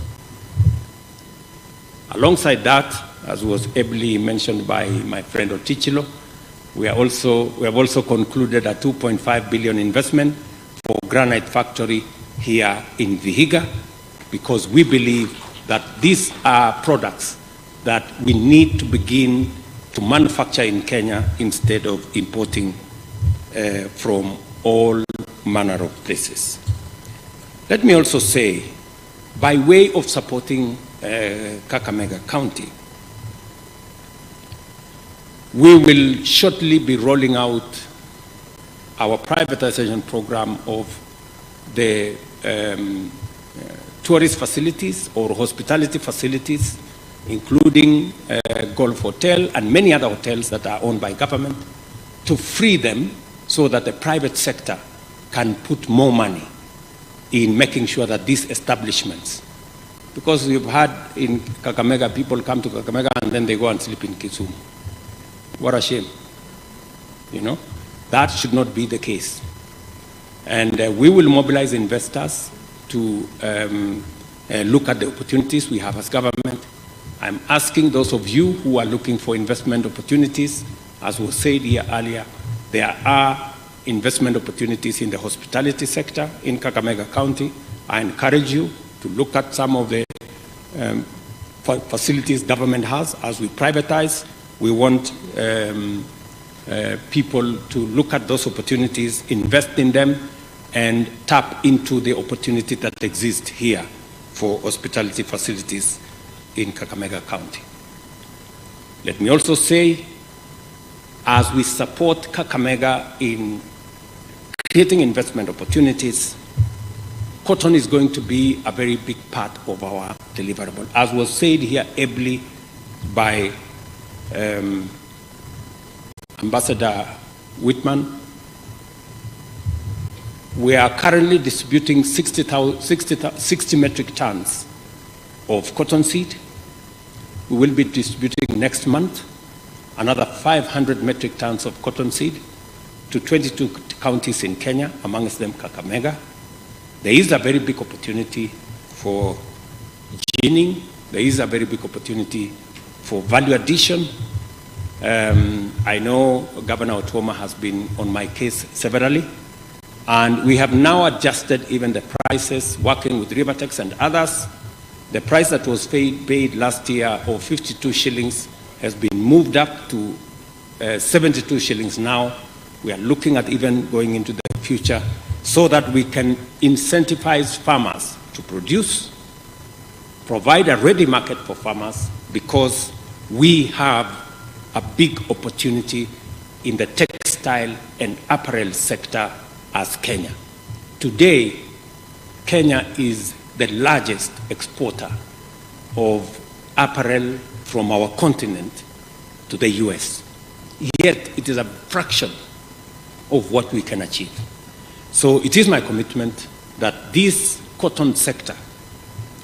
Alongside that, as was ably mentioned by my friend Otichilo, we have also concluded a 2.5 billion investment for granite factory here in Vihiga, because we believe that these are products that we need to begin to manufacture in Kenya instead of importing from all manner of places. Let me also say, by way of supporting Kakamega County, we will shortly be rolling out our privatization program of the tourist facilities or hospitality facilities, including Golf Hotel and many other hotels that are owned by government, to free them so that the private sector can put more money in making sure that these establishments Because you've had in Kakamega, people come to Kakamega and then they go and sleep in Kisumu. What a shame. You know, that should not be the case. And we will mobilize investors to look at the opportunities we have as government. I'm asking those of you who are looking for investment opportunities, as was said here earlier, there are investment opportunities in the hospitality sector in Kakamega County. I encourage you to look at some of the facilities government has. As we privatize, we want people to look at those opportunities, invest in them, and tap into the opportunity that exists here for hospitality facilities in Kakamega County. Let me also say, as we support Kakamega in creating investment opportunities, cotton is going to be a very big part of our deliverable. As was said here ably by Ambassador Whitman, we are currently distributing 60 metric tons of cotton seed. We will be distributing next month another 500 metric tons of cotton seed to 22 counties in Kenya, amongst them Kakamega. There is a very big opportunity for ginning. There is a very big opportunity for value addition. I know Governor Otuoma has been on my case severally, and we have now adjusted even the prices, working with Rivertex and others. The price that was paid last year of 52 shillings has been moved up to 72 shillings now. We are looking at even going into the future so that we can incentivize farmers to produce, provide a ready market for farmers, because we have a big opportunity in the textile and apparel sector as Kenya. Today, Kenya is the largest exporter of apparel from our continent to the US. Yet, it is a fraction of what we can achieve. So it is my commitment that this cotton sector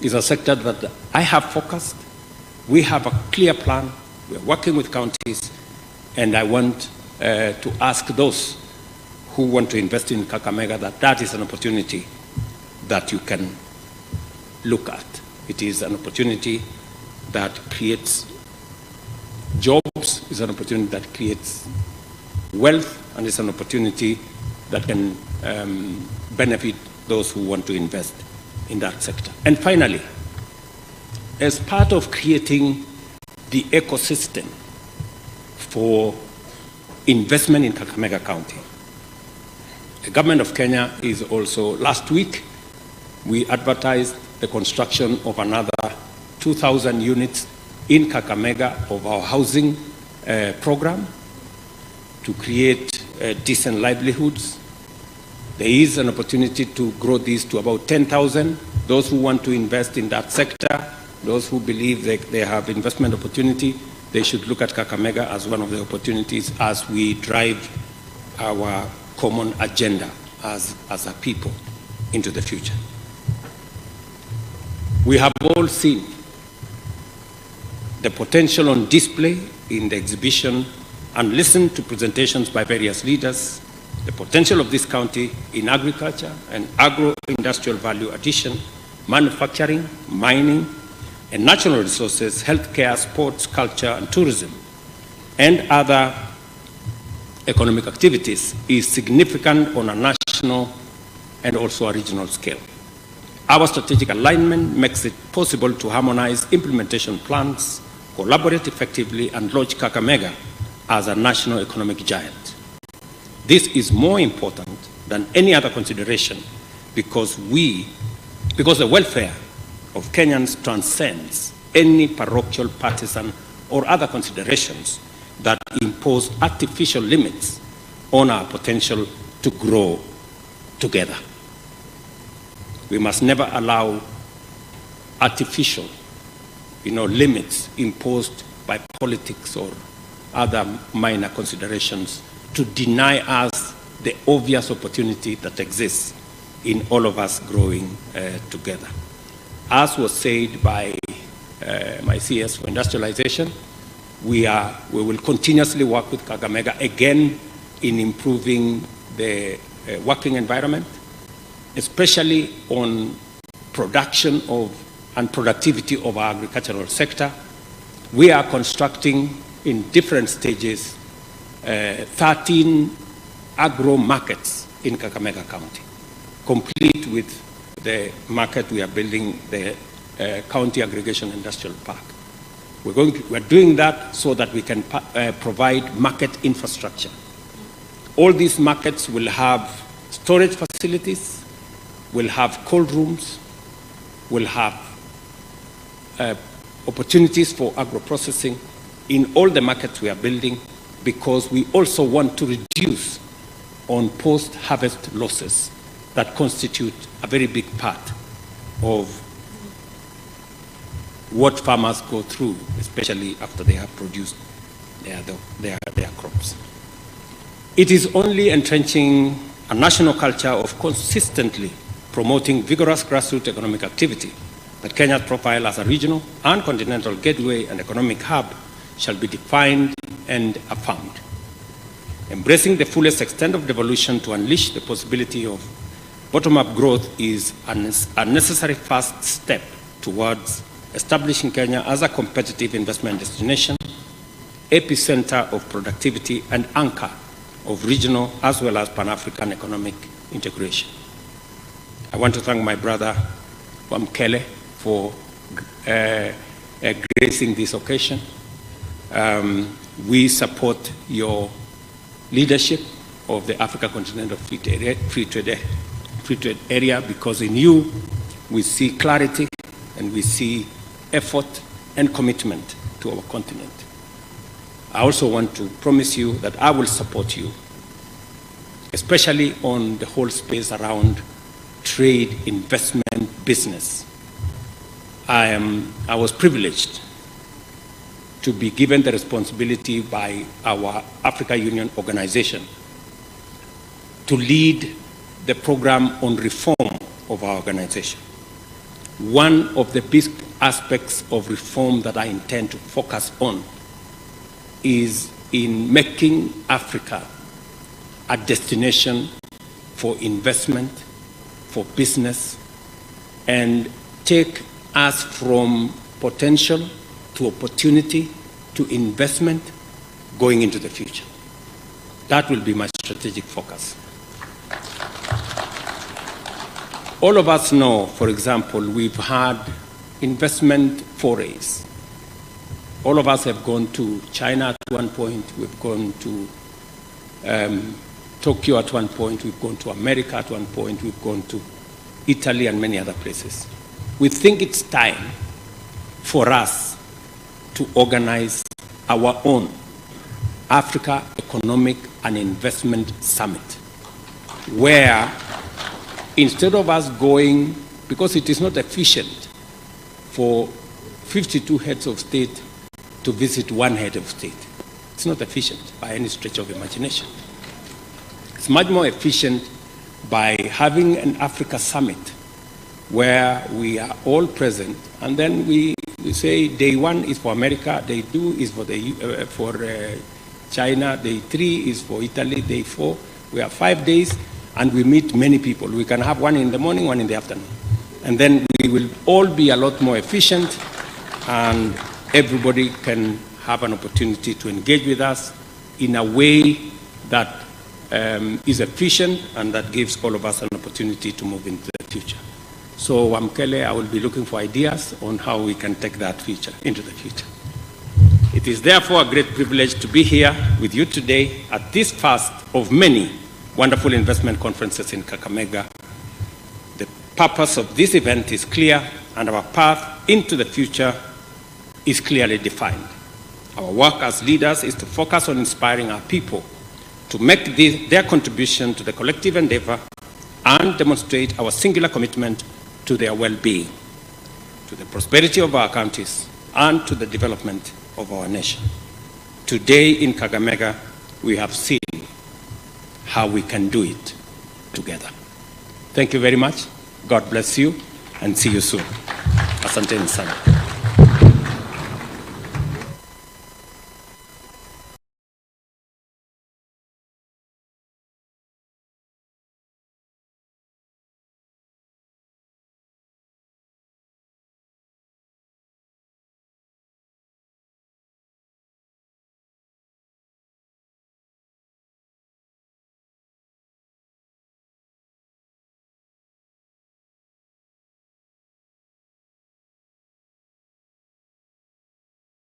is a sector that I have focused. We have a clear plan. We're working with counties, and I want to ask those who want to invest in Kakamega that that is an opportunity that you can look at. It is an opportunity that creates jobs, it's an opportunity that creates wealth, and it's an opportunity that can benefit those who want to invest in that sector. And finally, as part of creating the ecosystem for investment in Kakamega County, the government of Kenya is also, last week, we advertised the construction of another 2,000 units in Kakamega of our housing program to create decent livelihoods. There is an opportunity to grow these to about 10,000. Those who want to invest in that sector, those who believe that they have investment opportunity, they should look at Kakamega as one of the opportunities as we drive our common agenda as a people into the future. We have all seen the potential on display in the exhibition and listened to presentations by various leaders. The potential of this county in agriculture and agro-industrial value addition, manufacturing, mining, and natural resources, healthcare, sports, culture, and tourism, and other economic activities is significant on a national and also a regional scale. Our strategic alignment makes it possible to harmonize implementation plans, collaborate effectively, and launch Kakamega as a national economic giant. This is more important than any other consideration because the welfare of Kenyans transcends any parochial, partisan, or other considerations that impose artificial limits on our potential to grow together. We must never allow artificial, limits imposed by politics or other minor considerations to deny us the obvious opportunity that exists in all of us growing together. as was said by my CS for Industrialization, we will continuously work with Kakamega again in improving the working environment, especially on production and productivity of our agricultural sector. We are constructing in different stages 13 agro markets in Kakamega County, complete with the market we are building, the County Aggregation Industrial Park. We're doing that so that we can provide market infrastructure. All these markets will have storage facilities, will have cold rooms, will have opportunities for agro-processing in all the markets we are building, because we also want to reduce on post-harvest losses that constitute a very big part of what farmers go through, especially after they have produced their crops. It is only entrenching a national culture of consistently promoting vigorous grassroots economic activity that Kenya's profile as a regional and continental gateway and economic hub shall be defined and affirmed. Embracing the fullest extent of devolution to unleash the possibility of bottom-up growth is a necessary first step towards establishing Kenya as a competitive investment destination, epicenter of productivity, and anchor of regional as well as Pan-African economic integration. I want to thank my brother Wamkele for gracing this occasion. We support your leadership of the Africa Continental Free Trade Area, because in you we see clarity and we see effort and commitment to our continent. I also want to promise you that I will support you, especially on the whole space around trade, investment, business. I was privileged to be given the responsibility by our Africa Union organization to lead the program on reform of our organization. One of the big aspects of reform that I intend to focus on is in making Africa a destination for investment, for business, and take us from potential to opportunity to investment going into the future. That will be my strategic focus. All of us know, for example, we've had investment forays. All of us have gone to China at one point, we've gone to Tokyo at one point, we've gone to America at one point, we've gone to Italy and many other places. We think it's time for us to organize our own Africa Economic and Investment Summit, where instead of us going, because it is not efficient for 52 heads of state to visit one head of state. It's not efficient by any stretch of imagination. It's much more efficient by having an Africa Summit where we are all present, and then we say day one is for America, day two is for China, day three is for Italy, day four. We have 5 days, and we meet many people. We can have one in the morning, one in the afternoon. And then we will all be a lot more efficient, and everybody can have an opportunity to engage with us in a way that is efficient and that gives all of us an opportunity to move into the future. So, Wamkele, I will be looking for ideas on how we can take that future into the future. It is therefore a great privilege to be here with you today at this first of many wonderful investment conferences in Kakamega. The purpose of this event is clear, and our path into the future is clearly defined. Our work as leaders is to focus on inspiring our people to make their contribution to the collective endeavor and demonstrate our singular commitment to their well-being, to the prosperity of our counties, and to the development of our nation. Today in Kakamega, we have seen how we can do it together. Thank you very much. God bless you, and see you soon. Asanteni sana.